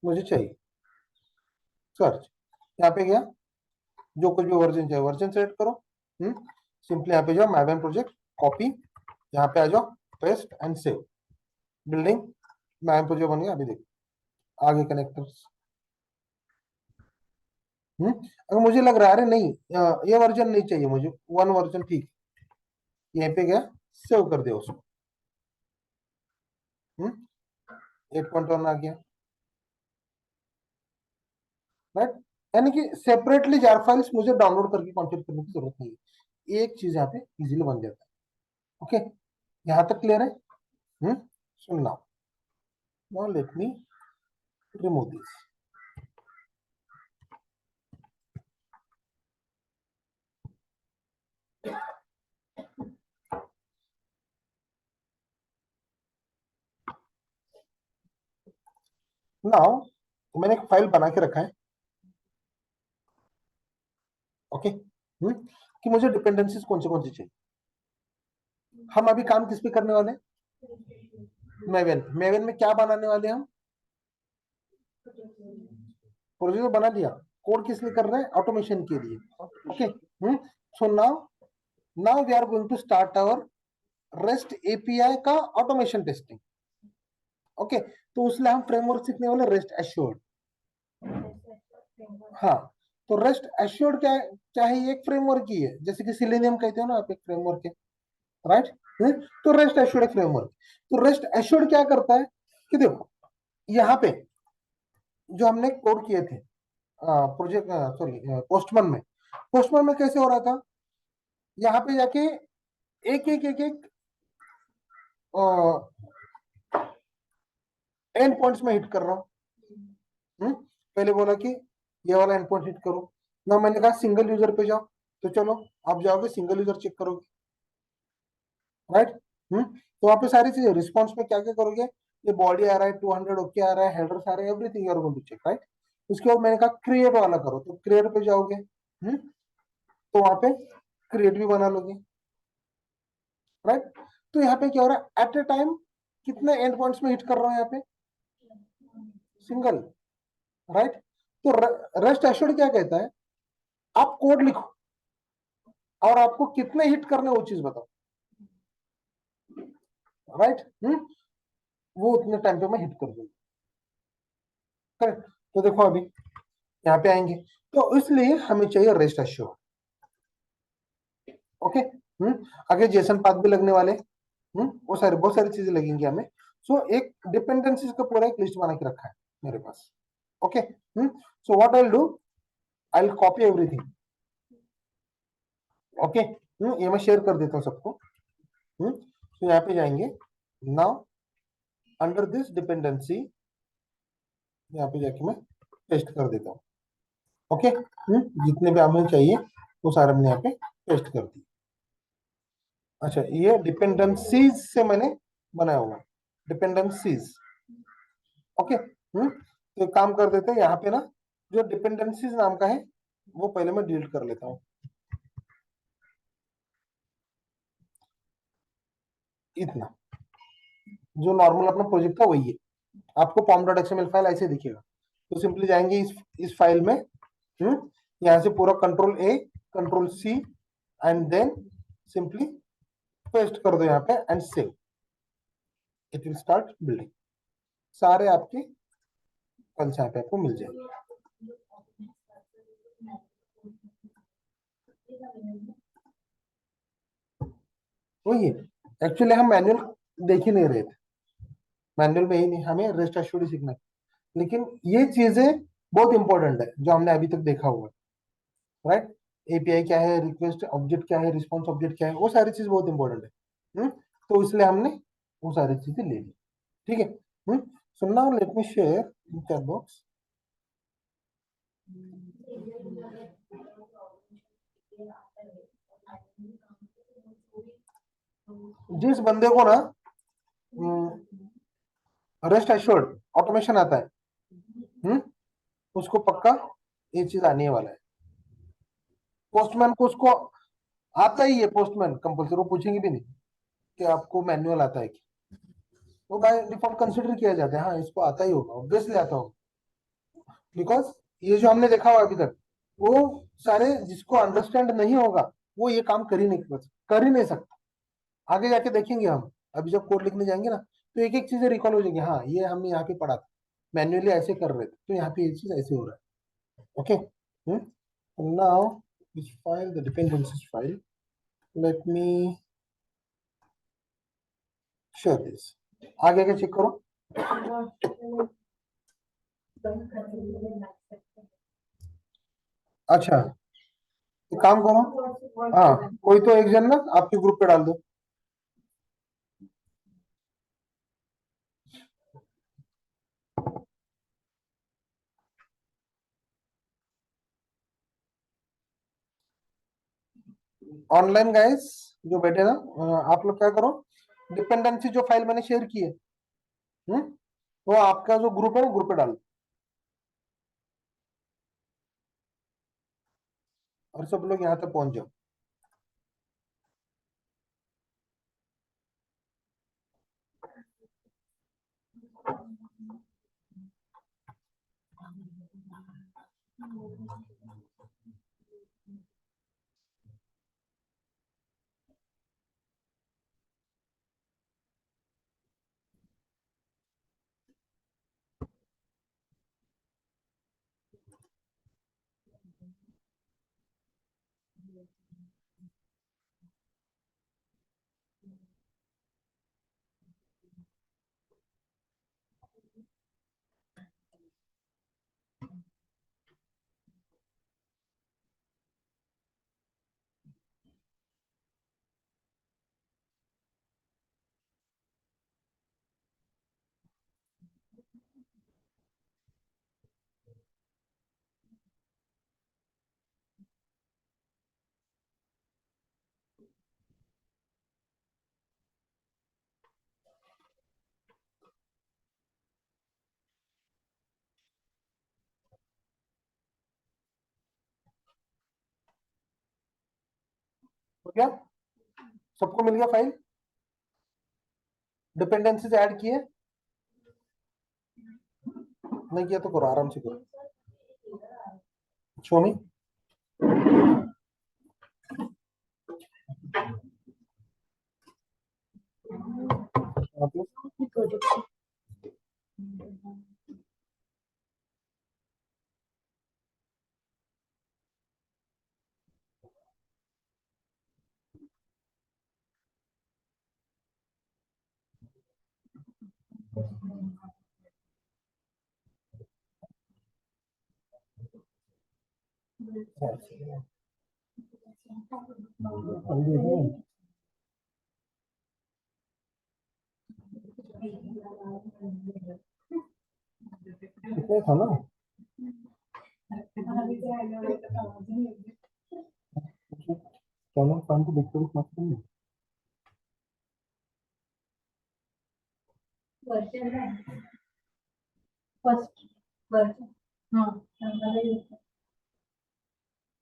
A: मुझे चाहिए, सर्च, यहाँ पे गया, जो कुछ भी वर्जन चाहिए वर्जन सेलेक्ट करो, सिंपली यहाँ पे जाओ मैवन प्रोजेक्ट, कॉपी, यहाँ पे आ जाओ, paste and save, building Maven project बन गया। अभी देखो आगे कनेक्टर्स, अगर मुझे लग रहा है अरे नहीं ये वर्जन नहीं चाहिए मुझे, वन वर्जन ठीक, यहीं पे गया, सेव कर दिया उसको, 8.1 आ गया, राइट। यानी कि सेपरेटली जार फाइल्स मुझे डाउनलोड करके कॉन्फ़िगर करने की जरूरत नहीं है, एक चीज यहाँ पे इजीली बन जाता है। ओके, यहाँ तक क्लियर है। सो now let me remove this. Now मैंने एक फाइल बना के रखा है, ओके, कि मुझे डिपेंडेंसीज कौन सी चाहिए। हम अभी काम किस पे करने वाले हैं, मैवन, मैवन में क्या बनाने वाले हैं हम, प्रोजेक्ट बना दिया, कोड किस लिए कर रहे हैं, ऑटोमेशन के लिए, okay. So now we are going to start our rest API का ऑटोमेशन टेस्टिंग, ओके। तो उसमें हम फ्रेमवर्क सीखने वाले रेस्ट एश्योर्ड, हाँ। तो रेस्ट एश्योर्ड क्या क्या है, ये एक फ्रेमवर्क ही है, जैसे कि सिलेनियम कहते हो ना आप, एक फ्रेमवर्क है, राइट। तो रेस्ट एश्योर्ड एक फ्रेमवर्क, तो रेस्ट एश्योर्ड क्या करता है कि देखो यहाँ पे जो हमने कोड किए थे प्रोजेक्ट सॉरी पोस्टमैन में कैसे हो रहा था, यहाँ पे जाके एक एक एक एक एंड पॉइंट्स में हिट कर रहा हूँ, पहले बोला कि ये वाला एंड पॉइंट हिट करो ना, मैंने कहा सिंगल यूजर पे जाओ, तो चलो आप जाओगे सिंगल यूजर चेक करोगे, राइट। तो वहां पे सारी चीजें रिस्पॉन्स में क्या क्या करोगे, ये बॉडी आ रहा है 200 ओके आ रहा है, हेडर्स आ रहे हैं, everything you are going to check, right. उसके बाद मैंने कहा क्रिएट वाला करो, तो क्रिएट पे जाओगे, तो वहां पे क्रिएट भी बना लोगे, राइट। तो यहाँ पे क्या हो रहा है, एट ए टाइम कितने एंड पॉइंट्स में हिट कर रहा हूँ यहाँ पे, सिंगल, राइट। तो रेस्ट एश्योर्ड क्या कहता है, आप कोड लिखो और आपको कितने हिट करने वो चीज बताओ, राइट। वो उतने टाइम पे मैं हिट कर दूंगा, करेक्ट। तो देखो अभी यहाँ पे आएंगे, तो इसलिए हमें चाहिए रेस्ट एश्योर्ड, ओके। आगे जेसन पाथ भी लगने वाले, वो सारे बहुत सारी चीजें लगेंगी हमें। सो एक डिपेंडेंसीज का पूरा एक लिस्ट बना के रखा है मेरे पास, okay. So what I will do, I will copy everything, okay. ये मैं शेयर कर देता हूँ सबको। तो यहाँ पे जाएंगे, नाउ अंडर दिस डिपेंडेंसी यहाँ पे जाके मैं पेस्ट कर देता हूँ, ओके। जितने भी हमें चाहिए वो सारे हमने यहाँ पे पेस्ट कर दिए। अच्छा, ये डिपेंडेंसीज से मैंने बनाया हुआ, डिपेंडेंसीज। ओके, तो एक काम कर देते हैं यहाँ पे ना, जो डिपेंडेंसीज नाम का है वो पहले मैं डिलीट कर लेता हूँ। इतना जो नॉर्मल अपना प्रोजेक्ट था वही है। आपको pom.xml फाइल ऐसे दिखेगा, तो सिंपली जाएंगे इस फाइल में, यहाँ से पूरा Ctrl+A Ctrl+C and then simply paste कर दो यहाँ पे and save. It will start building. सारे आपके फाइल्स यहाँ पे आपको मिल जाएंगे। वही है, एक्चुअली हम मैनुअल देख ही नहीं रहे थे, मैनुअल में ही नहीं, हमें रेस्ट एश्योर्ड सीखना है। लेकिन ये चीजें बहुत इंपॉर्टेंट है जो हमने अभी तक देखा हुआ है, राइट। एपीआई क्या है, रिक्वेस्ट ऑब्जेक्ट क्या है, रिस्पॉन्स ऑब्जेक्ट क्या है, वो सारी चीज बहुत इंपॉर्टेंट है। तो इसलिए हमने वो सारी चीजें ले ली। ठीक है, सो now let me share in chat box. जिस बंदे को ना रेस्ट एश्योर्ड ऑटोमेशन आता है, उसको पक्का ये चीज आने वाला है। पोस्टमैन को उसको आता ही है, पोस्टमैन कंपल्सरी, वो पूछेंगे भी नहीं कि आपको मैनुअल आता है कि, वो बाय डिफॉल्ट कंसिडर किया जाता है, हाँ इसको आता ही होगा, ऑब्वियसली आता होगा। बिकॉज ये जो हमने देखा हुआ अभी तक, वो सारे जिसको अंडरस्टैंड नहीं होगा वो ये काम कर ही नहीं सकता। आगे जाके देखेंगे हम, अभी जब कोड लिखने जाएंगे ना, तो एक एक चीजें रिकॉल हो जाएंगी, हाँ ये हमने यहाँ पे पढ़ा था, मैन्युअली ऐसे कर रहे थे, तो यहाँ पे ये चीज ऐसे हो रहा है। Okay, now this file, the dependencies file, let me share this. आगे का चेक करो। अच्छा, एक काम करो, हाँ कोई तो एक जन ना आपके ग्रुप पे डाल दो। ऑनलाइन गाइस जो बैठे ना, आप लोग क्या करो, डिपेंडेंसी जो फाइल मैंने शेयर की है, वो आपका जो ग्रुप है वो ग्रुप पे डाल दो, और सब लोग यहाँ तक पहुंच जाओ। तो क्या सबको मिल गया फाइल, डिपेंडेंसीज ऐड किए, नहीं किया तो करो, आराम से करो। शो मी, इतना था ना, चैनल फैन को देखते हुए मत करना।
D: वर्जन है फर्स्ट वर्जन हाँ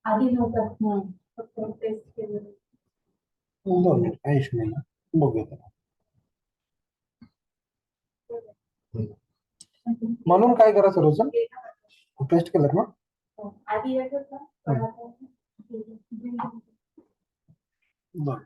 D: आधी नव्हतं फक्त टेस्ट केलं
A: 2 मिनिट काही इश्यू नाही ना, बघूया त्याला. म्हणून काय करायचं रोजन, टेस्ट केलं ना.
D: आधी येत होता पण आता
A: बरं.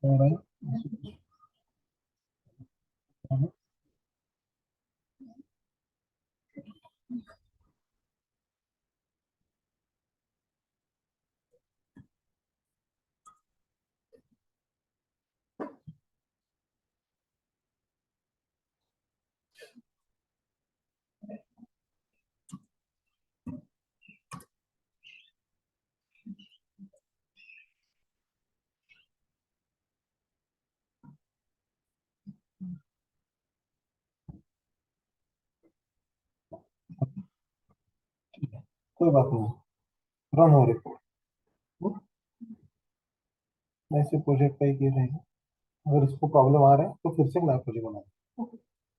A: Alright. कोई बात नहीं, रन हो रिपोर्ट. ऐसे प्रोजेक्ट का एक ये रहेगा, अगर इसको प्रॉब्लम आ रहा है तो फिर से नया प्रोजेक्ट बनाना.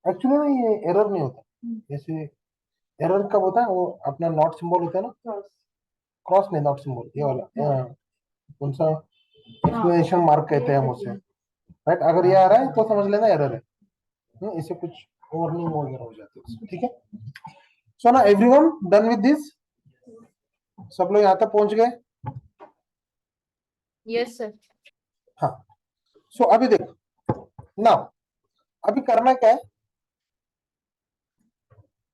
A: एक्चुअली ना ये एरर नहीं होता, जैसे एरर कब होता है, वो अपना नॉट सिंबल होता है ना, क्रॉस नहीं, नॉट सिंबल ये वाला, कौन सा एक्सक्लेमेशन मार्क कहते हैं हम उसे, राइट. अगर ये आ रहा है तो समझ लेना एरर है. इसे कुछ वार्निंग वगैरह हो जाती है उसमें, ठीक है. सो ना एवरीवन डन विद दिस, सब लोग यहाँ तक पहुंच गए.
C: Yes sir.
A: हाँ. सो अभी देखो ना, अभी करना क्या है,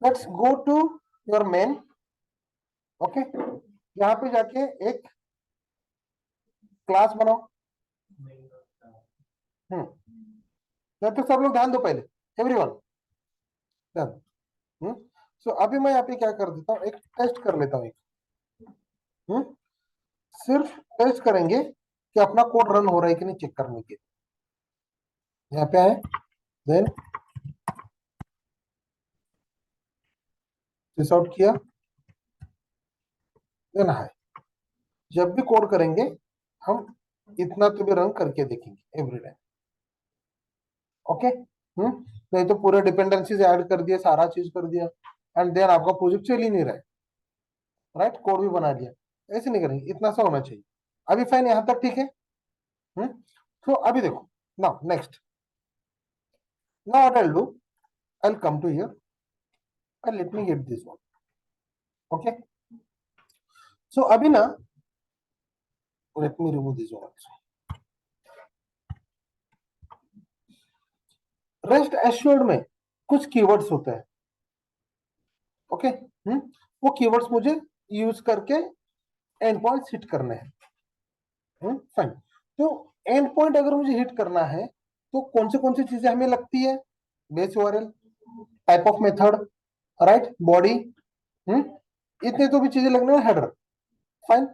A: let's go to your main. Okay, यहाँ पे जाके एक क्लास बनाओ. तो सब लोग ध्यान दो पहले, एवरीवन ध्यान. सो अभी मैं यहाँ पे क्या कर देता हूँ, एक टेस्ट कर लेता हूँ एक. सिर्फ टेस्ट करेंगे कि अपना कोड रन हो रहा है कि नहीं चेक करने के. यहाँ पे आए, देन दिस आउट किया, देन हाय. जब भी कोड करेंगे हम इतना तो भी रन करके देखेंगे एवरी टाइम. ओके. नहीं तो पूरे डिपेंडेंसीज ऐड कर दिए, सारा चीज कर दिया, एंड देन आपका प्रोजेक्ट चल ही नहीं रहा है, राइट. कोड भी बना दिया, ऐसे नहीं करेंगे, इतना सा होना चाहिए. अभी फाइन, यहां तक ठीक है. तो अभी देखो now next, now what I do, I come to here and let me get this one. Okay, so अभी ना let me remove this one also. Rest assured में कुछ कीवर्ड्स होते हैं. ओके. वो कीवर्ड्स मुझे यूज करके एंड पॉइंट्स हिट करने हैं. फाइन. तो एंड पॉइंट अगर मुझे हिट करना है तो कौन सी चीजें हमें लगती है, base URL, type of method, right, body, इतने तो भी चीजें लगने हैं, हेडर. फाइन.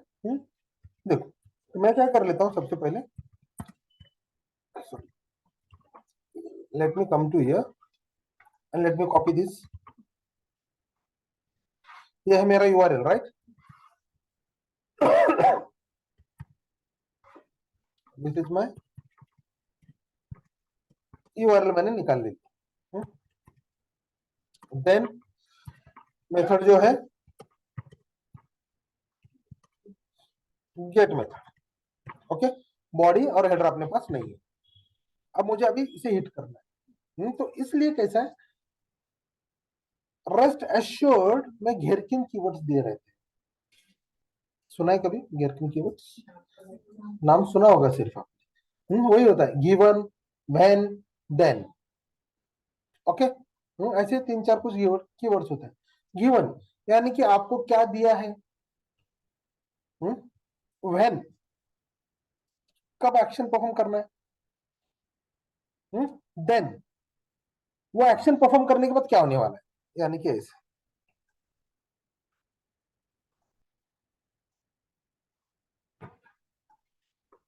A: देखो तो मैं क्या कर लेता हूं, सबसे पहले let me come to here and let me copy this. ये है मेरा URL, right. This is my URL, मैंने निकाल ली. देन मेथड जो है गेट मेथड. ओके, बॉडी और हेडर अपने पास नहीं है. अब मुझे अभी इसे हिट करना है. तो इसलिए कैसा है, रेस्ट एश्योर्ड में घेरकिन कीवर्ड्स दिए रहते हैं. सुना है कभी घेरकिन कीवर्ड्स? नाम सुना होगा सिर्फ आप. वही होता है गिवन, व्हेन, देन. ओके. ऐसे 3-4 कुछ कीवर्ड्स होते हैं. गिवन यानी कि आपको क्या दिया है. व्हेन कब एक्शन परफॉर्म करना है. देन वो एक्शन परफॉर्म करने के बाद क्या होने वाला है, यानी कि ऐसे.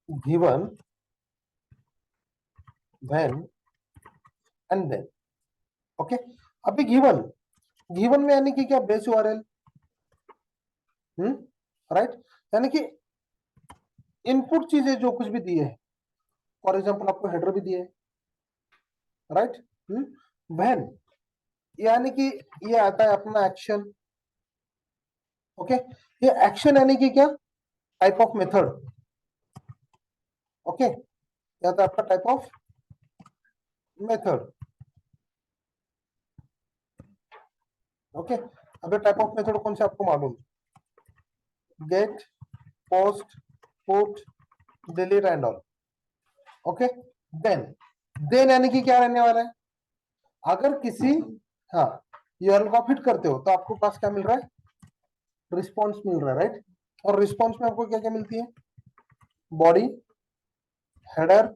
A: given when and then। Okay, अभी गिवन में यानी कि क्या, बेस यूआरएल, राइट, यानी कि इनपुट चीजें जो कुछ भी दिए है, फॉर एग्जांपल आपको हेडर भी दिए है, राइट। व्हेन यानी कि ये आता है अपना एक्शन। ओके, ये एक्शन यानी कि क्या, टाइप ऑफ मेथड। ओके, ये आता है आपका टाइप ऑफ मेथड। ओके, अब ये टाइप ऑफ मेथड कौन से आपको मालूम, get, post, put, delete and all. Okay, then यानी कि क्या रहने वाला है, अगर किसी, हाँ, यूआरएल को आप हिट करते हो तो आपको पास क्या मिल रहा है, रिस्पॉन्स मिल रहा है, राइट। और रिस्पॉन्स में आपको क्या क्या मिलती है, body, header,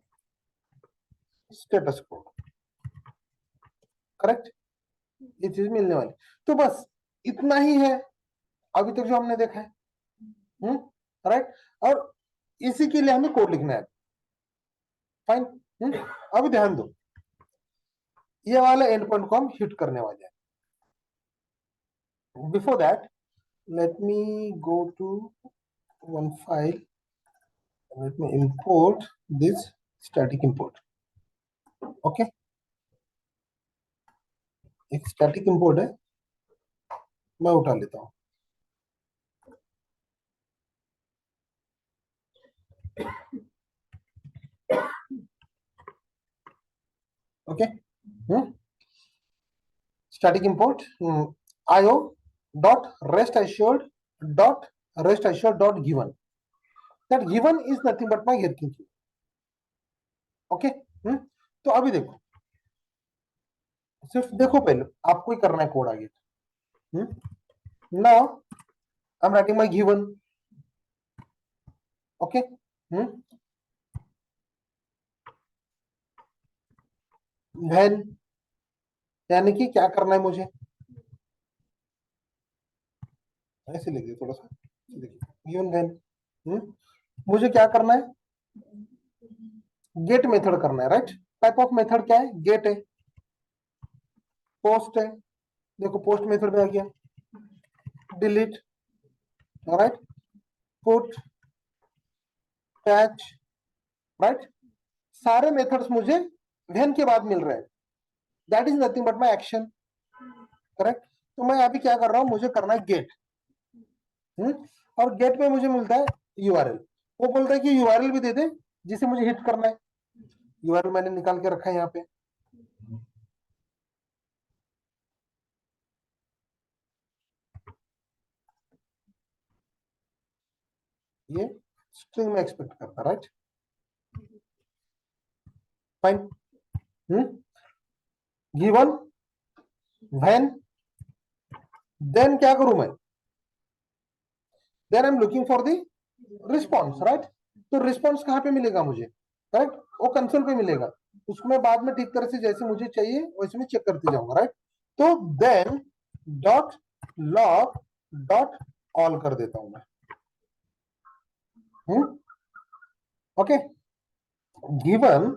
A: status code, correct, ये चीज मिलने वाली। तो बस इतना ही है अभी तक जो हमने देखा है, राइट। और इसी के लिए हमें कोड लिखना है, फाइन। अभी ध्यान दो, ये वाला एंड पॉइंट को हम हिट करने वाले हैं। Before that let me go to one file, let me import this static import। okay, एक static import है, मैं उठा लेता हूं। Okay, static import io dot rest assured dot given, that given is nothing but my getting key। Okay, तो अभी देखो, सिर्फ देखो, पहले आपको ही करना है कोड आगे। Now I am writing my given. Okay, when यानी कि क्या करना है मुझे, ऐसे लिखिए थोड़ा सा, देखिए गिवन व्हेन, मुझे क्या करना है, गेट मेथड करना है, राइट। टाइप ऑफ मेथड क्या है, गेट है, पोस्ट है, देखो पोस्ट मेथड में आ गया, delete, right, put, catch, right. सारे मेथड्स मुझे व्हेन के बाद मिल रहे हैं, that is nothing but my action, correct. तो मैं अभी क्या कर रहा हूं, मुझे करना है गेट, और गेट में मुझे मिलता है यूआरएल। वो बोलता है कि यूआरएल भी दे दे जिसे मुझे हिट करना है, यूआरएल मैंने निकाल के रखा है यहाँ पे। ये स्ट्रिंग में एक्सपेक्ट करता, right, fine. Given when, then क्या करूं मैं, then I am looking for the response, right. तो रिस्पॉन्स कहां पे मिलेगा मुझे, राइट, वो कंसोल पे मिलेगा, उसको मैं बाद में ठीक तरह से जैसे मुझे चाहिए वैसे मैं चेक करते जाऊंगा, राइट। तो then dot log dot all कर देता हूं मैं। ओके, गिवन,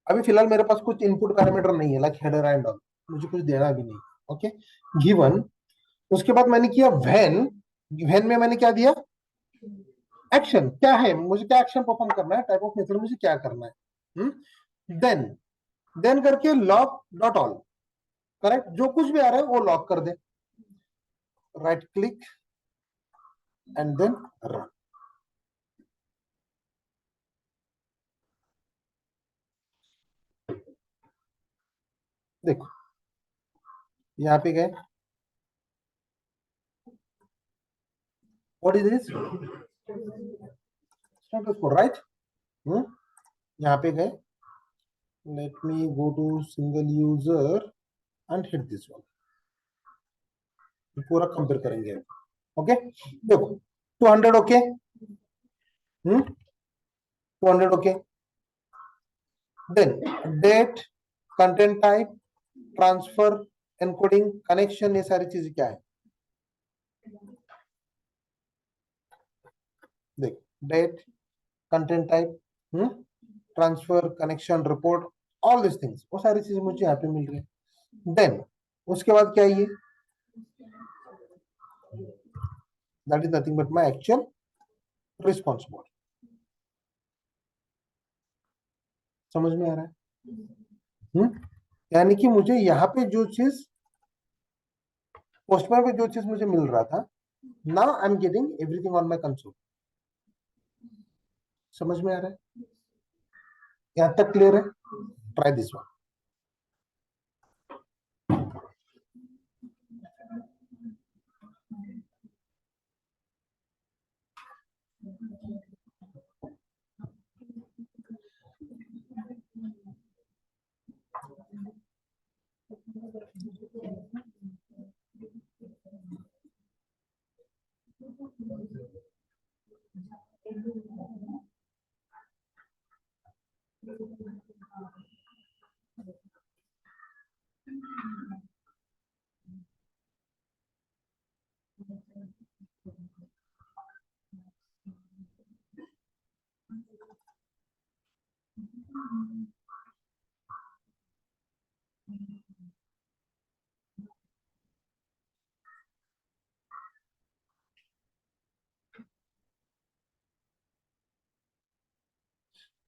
A: अभी फिलहाल मेरे पास कुछ इनपुट पैरामीटर नहीं है, लाइक हेडर एंड ऑल, मुझे कुछ देना भी नहीं। ओके, गिवन, उसके बाद मैंने किया व्हेन में मैंने क्या दिया, एक्शन क्या है, मुझे क्या एक्शन परफॉर्म करना है, टाइप ऑफ मेथड मुझे क्या करना है, देन करके लॉग डॉट ऑल, करेक्ट, जो कुछ भी आ रहा है वो लॉग कर दे, right click and then run. देखो यहाँ पे गए, what is this, status code, right. यहाँ पे गए, let me go to single user and hit this one, पूरा कंपेयर करेंगे। ओके, देखो 200 okay, 200 okay, then date, content type, transfer, encoding, connection, ये सारी चीजें क्या है, देख, date, content type, transfer, connection, report, all this things, वो सारी चीजें मुझे यहाँ पे मिल रही है। देन उसके बाद क्या है ये, that is nothing but my actual response body. समझ में आ रहा है? यानी कि मुझे यहाँ पे जो चीज पोस्टमैन पे जो चीज मुझे मिल रहा था, now I am getting everything on my console. समझ में आ रहा है? यहां तक क्लियर है? Try this one.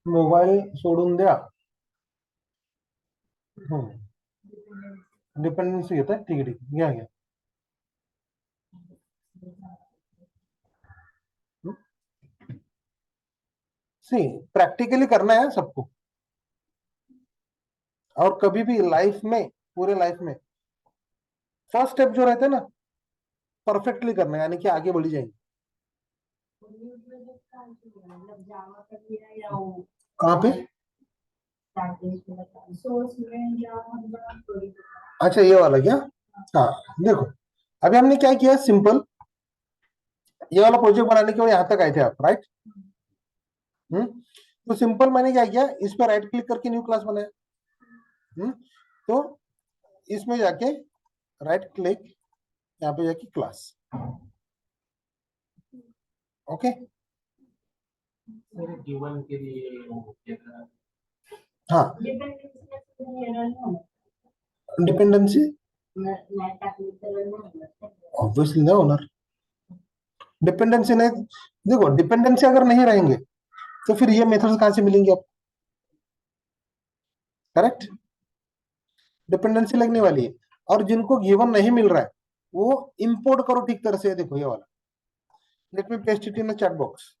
A: मोबाईल सोडून द्या. डिपेंडन्सी घेत आहे, ठीक आहे ठीक आहे, घ्या घ्या. सी प्रैक्टिकली करना है सबको, और कभी भी लाइफ में, पूरे लाइफ में फर्स्ट स्टेप जो रहता है ना, परफेक्टली करना है, यानी कि आगे बढ़ी जाएंगे. कहाँ पे? अच्छा ये वाला क्या? हाँ देखो, अभी हमने क्या किया, सिंपल ये वाला प्रोजेक्ट बनाने के लिए यहाँ तक आए थे आप, राइट? तो सिंपल मैंने क्या किया, इस पर राइट क्लिक करके न्यू क्लास बनाया. तो इसमें जाके राइट क्लिक, यहाँ पे जाके क्लास. ओके,
E: जीवन के लिए
A: हाँ डिपेंडेंसी ऑब्वियसली ना होनर. डिपेंडेंसी नहीं, देखो डिपेंडेंसी अगर नहीं रहेंगे तो फिर ये मेथड्स कहां से मिलेंगे आप? करेक्ट, डिपेंडेंसी लगने वाली है. और जिनको गिवन नहीं मिल रहा है वो इंपोर्ट करो ठीक तरह से. देखो ये वाला, let me paste it in the chat box.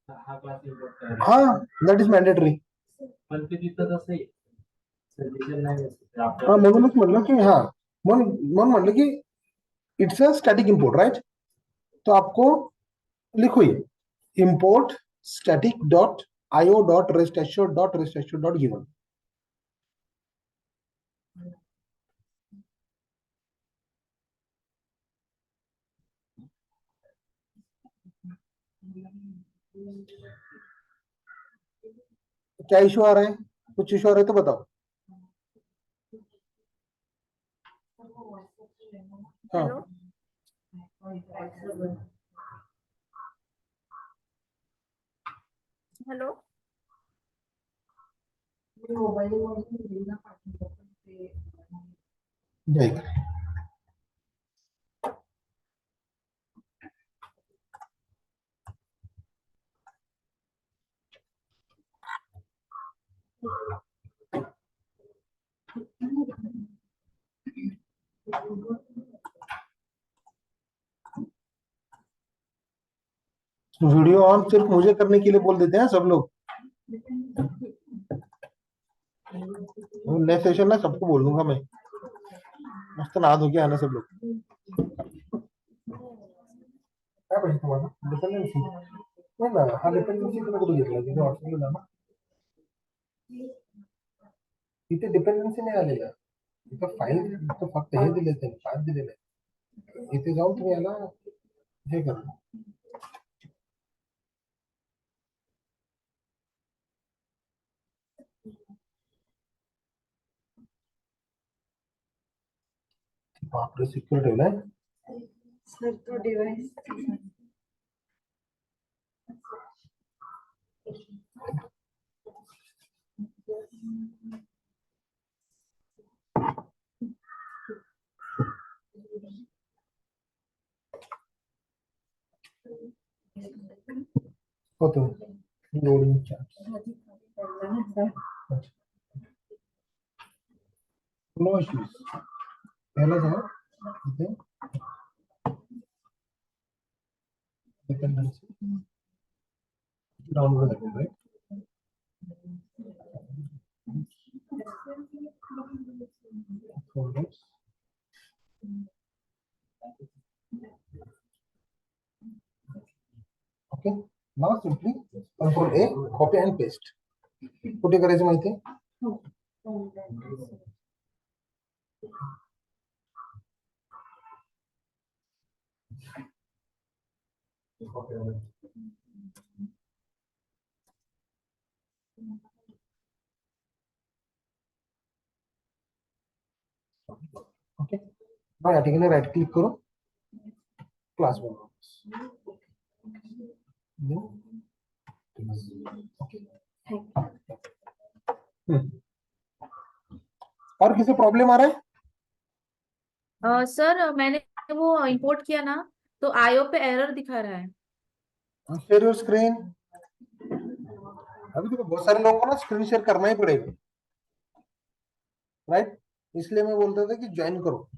E: हा क्लास इम्पोर्ट करायचा.
A: हाँ दैट इज मैंडेटरी.
E: पण ते तिथं कसं आहे, सजेशन नाही असतं.
A: हाँ म्हणूनच म्हटलं की, हाँ म्हणून म्हटलं की it's a static import, right? तो आपको लिखो ये import static dot io dot rest assured dot given. क्या इशू आ रहा है? कुछ इशू आ रहा है तो बताओ. हाँ
C: हेलो, हेलो.
A: देख, वीडियो ऑन सिर्फ मुझे करने के लिए बोल देते हैं सब लोग. नेक्स्ट सेशन में सबको बोल दूंगा मैं. मस्त नहा धो के आना सब लोग. काय पाहिजे तुम्हाला? डिपेंडन्सी नाही ना, हा डिपेंडन्सी तुम्ही कुठे घेतला? तिथे हॉस्पिटल ना, तिथे डिपेंडन्सी नाही आलेला. इथं फाईल फक्त हे दिले, त्यांनी पाच दिलेले. इथे जाऊन तुम्ही याला हे करा. बापरे सिक्युअर ठेवलाय.
D: सर तो डिवाइस
A: होतो लोडिंग चार्ट. No issues. पहला जाओ इथे डिपेंडेंसी डाउनलोड करेंगे right. Folders. Okay. Now simply control A copy and paste. कुठे करायचं माहिती आहे. ओके. now या ठिकाणी राइट क्लिक करू. क्लास बनवू. ओके. और किसी प्रॉब्लम आ रहा है.
C: सर मैंने वो इंपोर्ट किया ना, तो आईओ पे एरर दिखा रहा है.
A: Share your screen. अभी तो बहुत सारे लोगों को ना स्क्रीन शेयर करना ही पड़ेगा राइट. इसलिए मैं बोलता था कि ज्वाइन करो.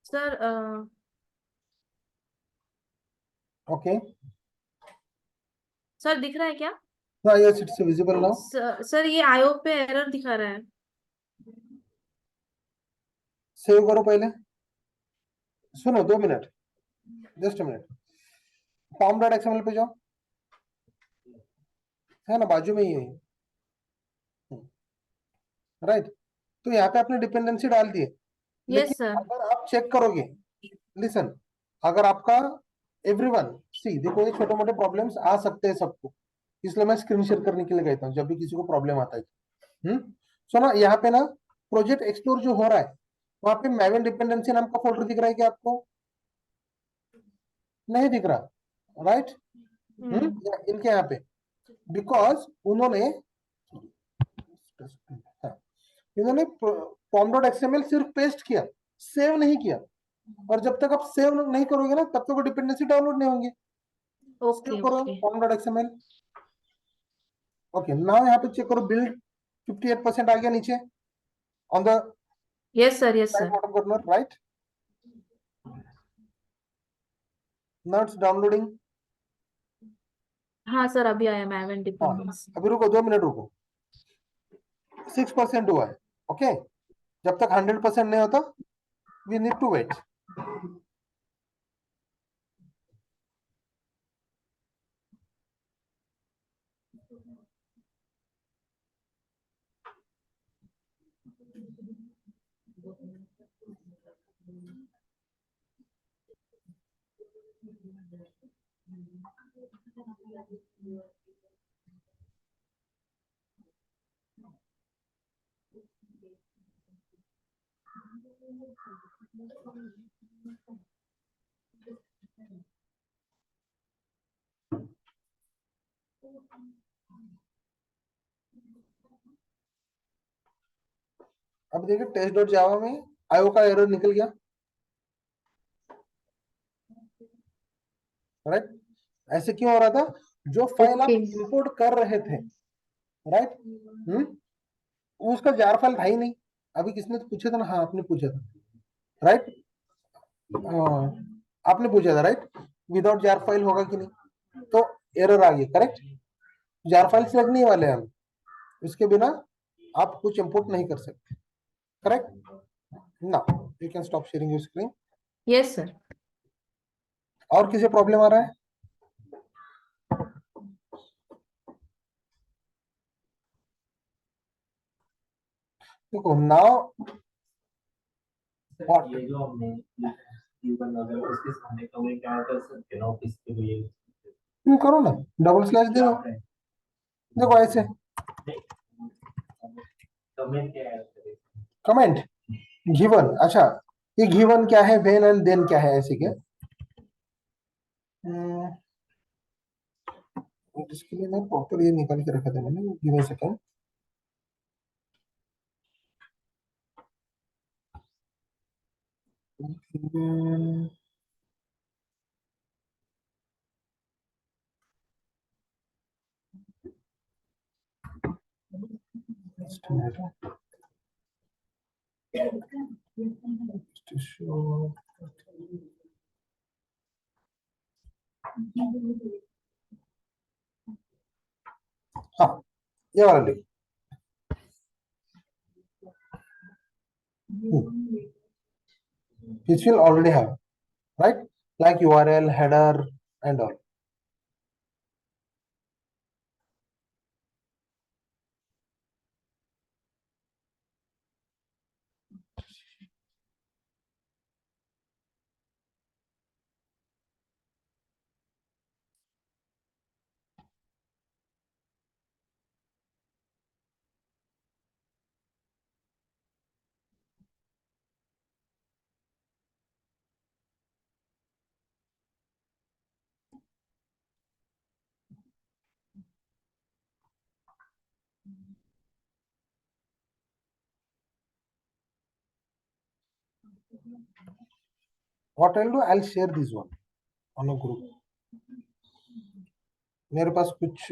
C: Sir
A: okay.
C: सर दिख रहा है क्या?
A: हाँ yes it's visible now.
C: Sir ये आईओ पे एरर दिखा रहा है.
A: सेव करो पहले. सुनो 2 minute. Just a minute. pom.xml पे जाओ. है ना बाजू में ही है राइट. तो यहाँ पे आपने डिपेंडेंसी डाल दी है.
C: यस
A: लेकिन
C: सर.
A: अगर आप चेक करोगे लिसन अगर आपका एवरीवन सी देखो ये छोटे मोटे प्रॉब्लम्स आ सकते हैं सबको. इसलिए मैं स्क्रीन शेयर करने के लिए कहता हूँ जब भी किसी को प्रॉब्लम आता है. सो ना यहाँ पे ना प्रोजेक्ट एक्सप्लोर जो हो रहा है वहां पे मैवन डिपेंडेंसी नाम का फोल्डर दिख रहा है क्या आपको. नहीं दिख रहा राइट. इनके यहाँ पे बिकॉज उन्होंने pom.xml सिर्फ पेस्ट किया सेव नहीं किया. और जब तक आप सेव नहीं करोगे ना तब तक वो डिपेंडेंसी डाउनलोड नहीं होंगे.
C: ओके
A: सेव करो
C: ओके.
A: pom.xml. ओके नाउ यहाँ पे चेक करो बिल्ड 58% आ गया नीचे on the
C: yes sir. Yes
A: right
C: sir.
A: Bottom corner right. Now it's downloading.
C: हाँ सर अभी आया मैवन डिपेंडेंसी.
A: अभी रुको 2 मिनट रुको. 6% हुआ है. ओके. जब तक 100% नहीं होता वी नीड टू वेट. अब देखिए टेस्ट डॉट जावा में आईओ का एरर निकल गया राइट. ऐसे क्यों हो रहा था. जो फाइल आप
C: Okay.
A: इंपोर्ट कर रहे थे राइट उसका जार फाइल था ही नहीं. अभी किसने तो पूछा था ना. हाँ आपने पूछा था राइट. आपने पूछा था राइट विदाउट जार फाइल होगा कि नहीं. तो एरर आ गई करेक्ट. जार फाइल सिलेक्ट नहीं वाले हम. इसके बिना आप कुछ इंपोर्ट नहीं कर सकते correct. Now you can stop sharing your screen.
C: Yes sir.
A: और किसी प्रॉब्लम आ रहा है. देखो नाउ What?
E: ये जो हमने यूजर वगैरह उसके सामने का वो क्या कर सकते हैं ऑफिस के लिए
A: करो ना डबल स्लैश दे दो. देखो ऐसे
E: कमेंट क्या है
A: कमेंट गिवन, अच्छा ये गिवन क्या है, व्हेन एंड देन क्या है, ऐसे क्या? इसके लिए मैं प्रॉपर ये निकाल के रखा था मैंने, गिव मी सेकंड। हाँ, ये वाला लिख, which will already have, right? Like URL, header, and all. What I'll do, I'll share this one on a group. मेरे पास कुछ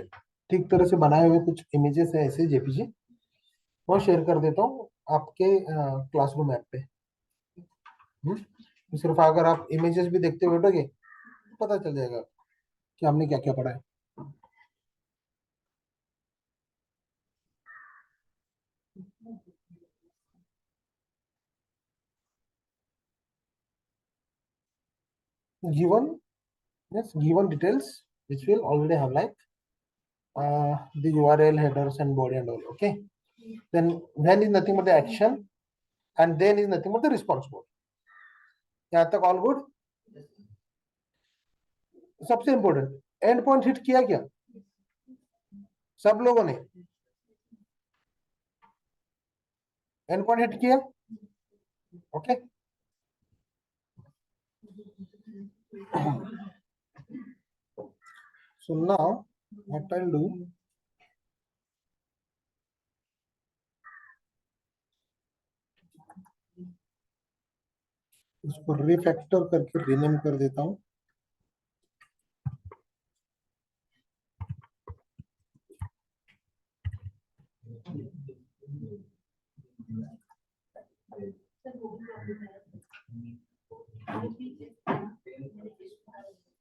A: ठीक तरह से बनाए हुए कुछ इमेजेस है ऐसे जेपीजी, वो शेयर कर देता हूँ आपके क्लासरूम ऐप पे। सिर्फ अगर आप इमेजेस भी देखते बैठोगे तो पता चल जाएगा कि हमने क्या क्या पढ़ा है। Given, yes, given details which will already have like the URL, headers, and body and all. Okay. Then when is nothing but the action, and then is nothing but the response mode. यहाँ तक all good? सबसे important, and point hit किया क्या सब लोगों ने? And point hit किया? Okay. So now what I'll do, इसको रिफैक्टर करके रीनेम कर देता हूं।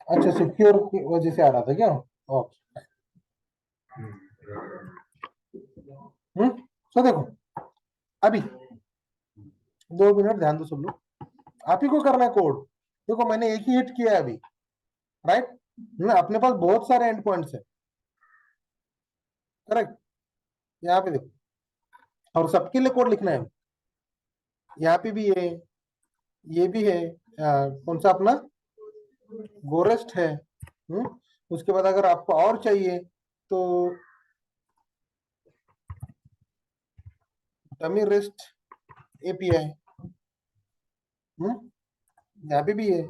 A: अच्छा, सिक्योर की वजह से आ रहा था क्या? ओके। तो देखो अभी 2 मिनट ध्यान दो सब लोग, आप ही को करना है कोड। देखो मैंने एक ही हिट किया है अभी, राइट? अपने पास बहुत सारे एंड पॉइंट्स है, करेक्ट? यहाँ पे देखो, और सबके लिए कोड लिखना है। यहाँ पे भी है, ये भी है, कौन सा अपना गोरेस्ट है। उसके बाद अगर आपको और चाहिए तो डमी रेस्ट एपीआई, यहाँ पे भी है,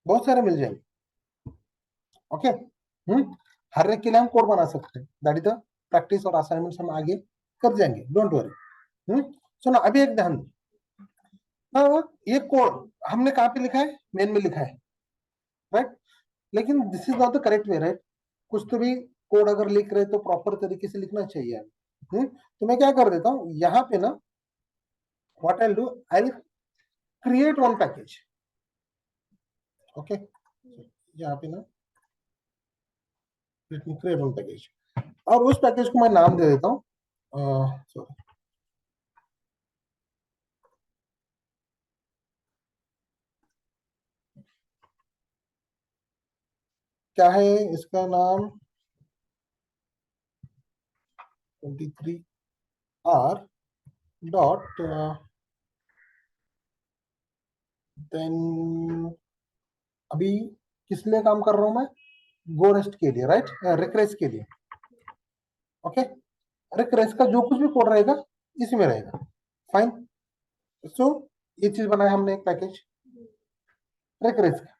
A: बहुत सारे मिल जाएंगे। ओके। हर एक के लिए हम कोड बना सकते हैं, दैट इज द प्रैक्टिस और असाइनमेंट्स हम आगे कर जाएंगे, डोंट वरी। सुनो अभी एक ध्यान दो, ये कोड हमने कहाँ पे लिखा है? मेन में लिखा है, राइट? लेकिन this is not the correct way, right? कुछ तो भी कोड अगर लिख रहे तो प्रॉपर तरीके से लिखना चाहिए। तो मैं क्या कर देता हूँ यहाँ पे ना, what I do, I create one package. Okay, यहाँ पे ना let me create one package, और उस पैकेज को मैं नाम दे देता हूँ, सॉरी, क्या है इसका नाम? 23R डॉट देन, अभी किस लिए काम कर रहा हूं मैं? गोरेस्ट के लिए, राइट? रिक्रेस के लिए। ओके, रिक्रेस का जो कुछ भी कोड रहेगा इसी में रहेगा, फाइन। सो ये चीज बनाया हमने एक पैकेज रिक्रेस का।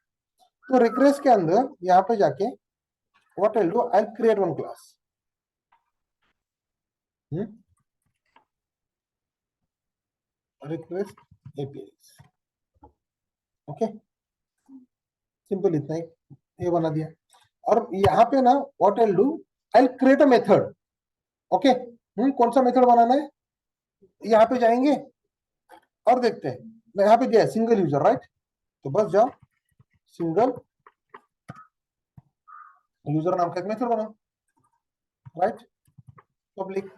A: तो रिक्रेस के अंदर यहाँ पे जाके what I do, I create one class, request API. Okay, simple इतना ही, ये बना दिया। और यहाँ पे ना what I do, I create a method. Okay, कौन सा मेथड बनाना है, यहाँ पे जाएंगे और देखते हैं। मैं यहाँ पे दिया सिंगल यूजर, राइट? तो बस जाओ, सिंगल यूजर नाम का एक मेथड बनाओ, राइट? पब्लिक,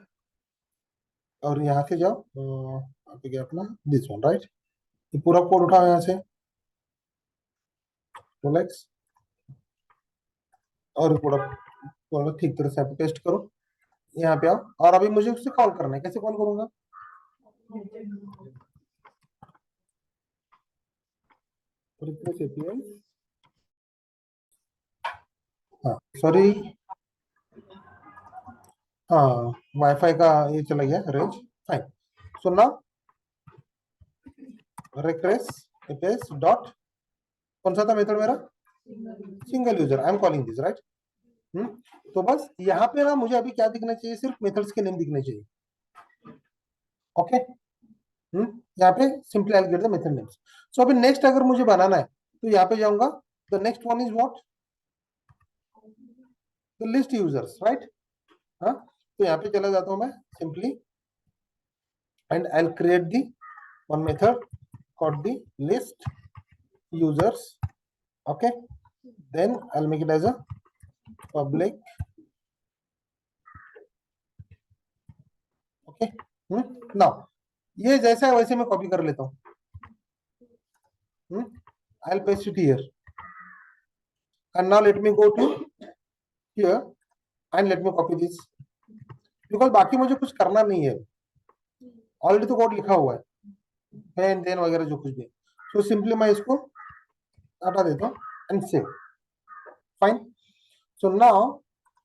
A: और यहाँ से जाओ, यहाँ पे गया अपना दिस वन, राइट? ये पूरा कोड उठाओ यहाँ से, रोलेक्स, और पूरा ठीक तरह से पेस्ट करो, यहाँ पे आओ। और अभी मुझे उससे कॉल करना है, कैसे कॉल करूंगा? रिक्वेस्ट एपीआई, हाँ सॉरी, हाँ वाईफाई का ये चला गया range, fine. So now request API dot, कौन सा था मेथड मेरा? Single user, I am calling this, right? तो बस यहाँ पे ना मुझे अभी क्या दिखना चाहिए, सिर्फ मेथड्स के नेम दिखने चाहिए। ओके, यहाँ पे simply I get the method names. So अभी नेक्स्ट अगर मुझे बनाना है तो यहाँ पे जाऊंगा, the next one is what, the list users, right? हाँ, तो यहाँ पे चला जाता हूं मैं simply, and I will create the one method called the list users. Okay, then I will make it as a public. Okay, now ये जैसा है वैसे मैं कॉपी कर लेता हूँ। I will paste it here, and now let me go to here and let me copy this, because बाकी मुझे कुछ करना नहीं है, ऑलरेडी तो कोड लिखा हुआ है एंड देन वगैरह जो कुछ भी। सो सिंपली मैं इसको हटा देता हूँ and save, fine. So now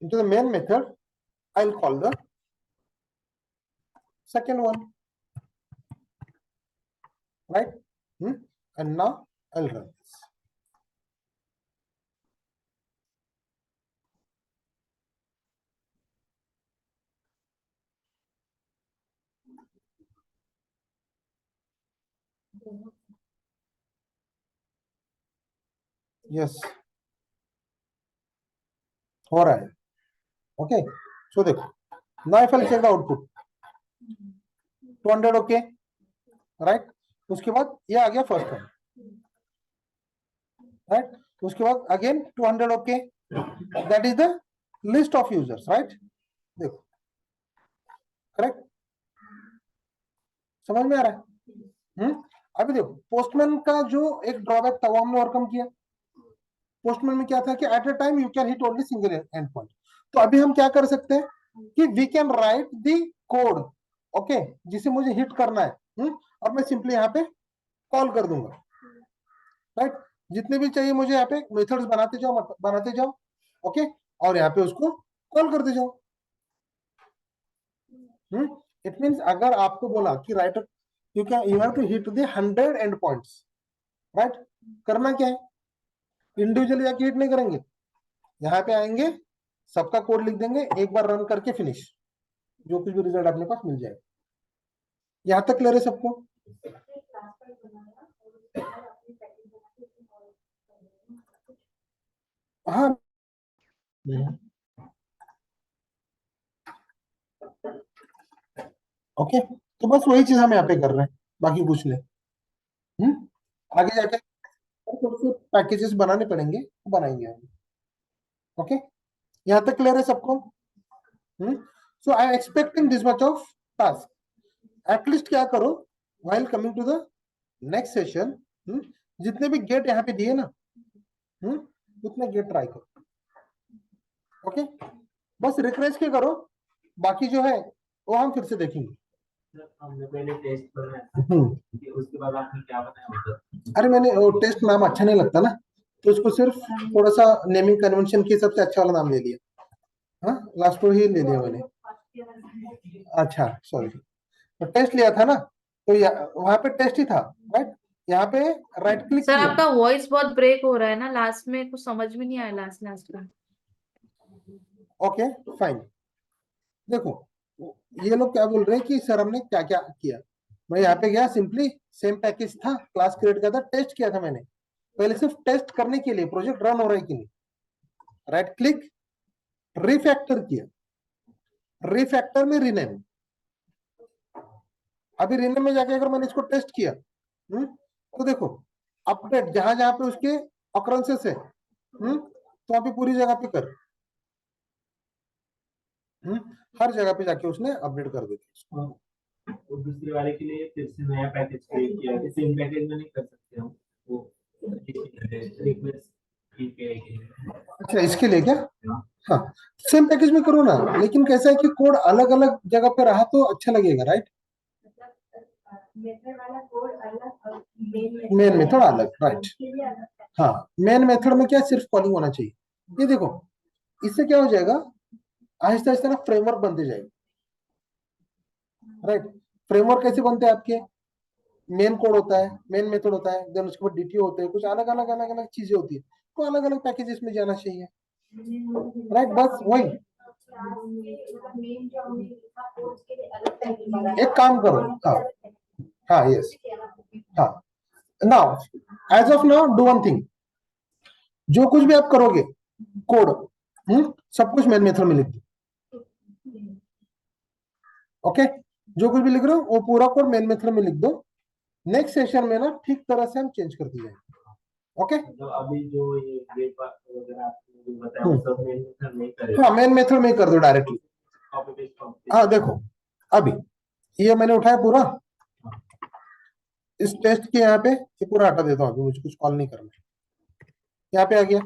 A: into the main method I will call the second one, right? And now I will run this. Yes, हो रहा है। ओके, सो देखो, now if I check the output 200, okay, right? उसके बाद ये आ गया first one, right? उसके बाद again 200, okay, that is the list of users, right? देखो, करेक्ट, समझ में आ रहा है? अभी देखो, पोस्टमैन का जो एक ड्रॉबैक था वो हमने ओवरकम किया। पोस्टमैन में क्या था कि at a time you can hit only single end point. तो अभी हम क्या कर सकते हैं कि we can write the code, okay, जिसे मुझे हिट करना है, और मैं सिंपली यहाँ पे कॉल कर दूंगा, राइट? जितने भी चाहिए मुझे यहाँ पे मेथड्स बनाते जाओ, ओके, और यहाँ पे उसको कॉल करते जाओ। इट मींस अगर आपको बोला कि right you have to hit the 100 end points, right? करना क्या है, इंडिविजुअली जाके हिट नहीं करेंगे, यहाँ पे आएंगे, सबका कोड लिख देंगे, एक बार रन करके फिनिश, जो कुछ भी रिजल्ट अपने पास मिल जाएगा। यहाँ तक क्लियर है सबको? हाँ, ओके, तो बस वही चीज हम यहाँ पे कर रहे हैं, बाकी कुछ नहीं। आगे जाके पैकेजेस बनाने पड़ेंगे, बनाएंगे हम। ओके, यहाँ तक क्लियर है सबको? So I am expecting this much of task, at least क्या करो while coming to the next session, जितने भी गेट यहाँ पे दिए ना, उतने गेट ट्राई करो। ओके, बस रिक्वेस्ट के करो, बाकी जो है वो हम फिर से देखेंगे।
E: हमने पहले टेस्ट बनाया, उसके बाद आपने क्या बनाया होता?
A: अरे मैंने टेस्ट नाम अच्छा नहीं लगता ना, तो उसको सिर्फ थोड़ा सा नेमिंग कन्वेंशन के हिसाब से अच्छा वाला नाम ले लिया। हाँ, लास्ट को ही ले लिया मैंने। अच्छा सॉरी, तो टेस्ट लिया था ना, तो वहां पे टेस्ट ही था, राइट? यहाँ पे राइट क्लिक
C: सर
A: किया।
C: आपका वॉइस बहुत ब्रेक हो रहा है ना, लास्ट में कुछ समझ में नहीं आया, लास्ट में।
A: Okay fine. देखो ये लोग क्या बोल रहे हैं कि सर हमने क्या क्या किया। मैं यहाँ पे गया, सिंपली सेम पैकेज था, क्लास क्रिएट किया था, टेस्ट किया था मैंने, पहले सिर्फ टेस्ट करने के लिए प्रोजेक्ट रन हो रहा है कि नहीं। राइट क्लिक, रिफैक्टर किया, रिफैक्टर में रीनेम। अभी रीनेम में जाके अगर मैंने इसको टेस्ट किया तो देखो अपडेट जहां जहां पे उसके ऑकरेंसेस है तो वहां पे पूरी जगह पे कर, हर जगह पे जाके उसने अपडेट कर देती।
E: तो दूसरे वाले के लिए फिर से नया पैकेज क्रिएट किया है, सेम पैकेज में नहीं कर सकते हम वो रिक्वेस्ट ठीक है।
A: अच्छा इसके लिए क्या? हाँ सेम पैकेज में करो ना, लेकिन कैसा है कि कोड अलग अलग जगह पे रहा तो अच्छा लगेगा, राइट?
D: मेथड वाला कोड अलग और
A: मेन मेथड अलग, राइट? हाँ मेन मेथड में क्या सिर्फ कॉलिंग होना चाहिए। ये देखो इससे क्या हो जाएगा, आहिस्ता आहिस्ता ना फ्रेमवर्क बनते जाएगा, राइट? फ्रेमवर्क कैसे बनते हैं आपके? मेन कोड होता है, मेन मेथड होता है, देन उसके बाद डीटीओ होते हैं, कुछ अलग अलग चीजें होती है, तो अलग अलग पैकेजेस में जाना चाहिए, राइट? बस वही।
D: मेन जो हमने लिखा कोड के लिए अलग पैकेज बना है।
A: एक काम करो, हाँ यस, हाँ now as of now do one thing, जो कुछ भी आप करोगे कोड सब कुछ मेन मेथड में लिख दो। ओके जो कुछ भी लिख रहे हो वो पूरा कोड मेन मेथड में लिख दो। नेक्स्ट सेशन में ना ठीक तरह से हम चेंज करते जाएंगे। ओके
E: मतलब अभी जो ये ब्रेक वगैरह आपने जो बताया वो सब मेन मेथड नहीं करेगा,
A: हाँ मेन मेथड में ही कर दो डायरेक्टली।
E: कॉपी पेस्ट
A: हाँ देखो अभी ये मैंने उठाया पूरा, इस टेस्ट के यहाँ पे ये पूरा हटा देता हूँ, अभी मुझे कुछ कॉल नहीं करना है, यहाँ पे आ गया।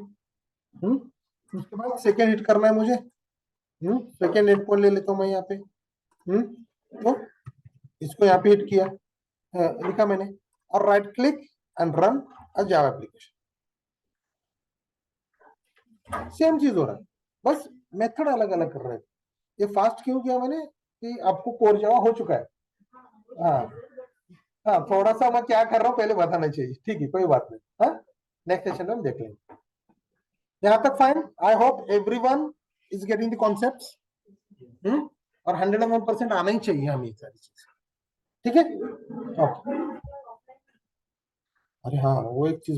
A: उसके बाद सेकेंड हिट करना है मुझे, सेकेंड हिट पॉइंट ले लेता हूँ मैं यहाँ पे। तो इसको यहाँ पे हिट किया, लिखा मैंने, और right click and run a Java application. Same चीज हो रहा है, बस मेथड अलग अलग कर रहे हैं। ये फास्ट क्यों किया मैंने कि आपको कोर जावा हो चुका है। हाँ हाँ थोड़ा सा मैं क्या कर रहा हूँ पहले बताना चाहिए, ठीक है कोई बात नहीं। हाँ नेक्स्ट सेशन में हम देख लेंगे। यहाँ तक fine, I hope everyone is getting the concepts, और 101% आना ही चाहिए हमें ये सारी चीज, ठीक है? ओके। अरे हाँ वो एक चीज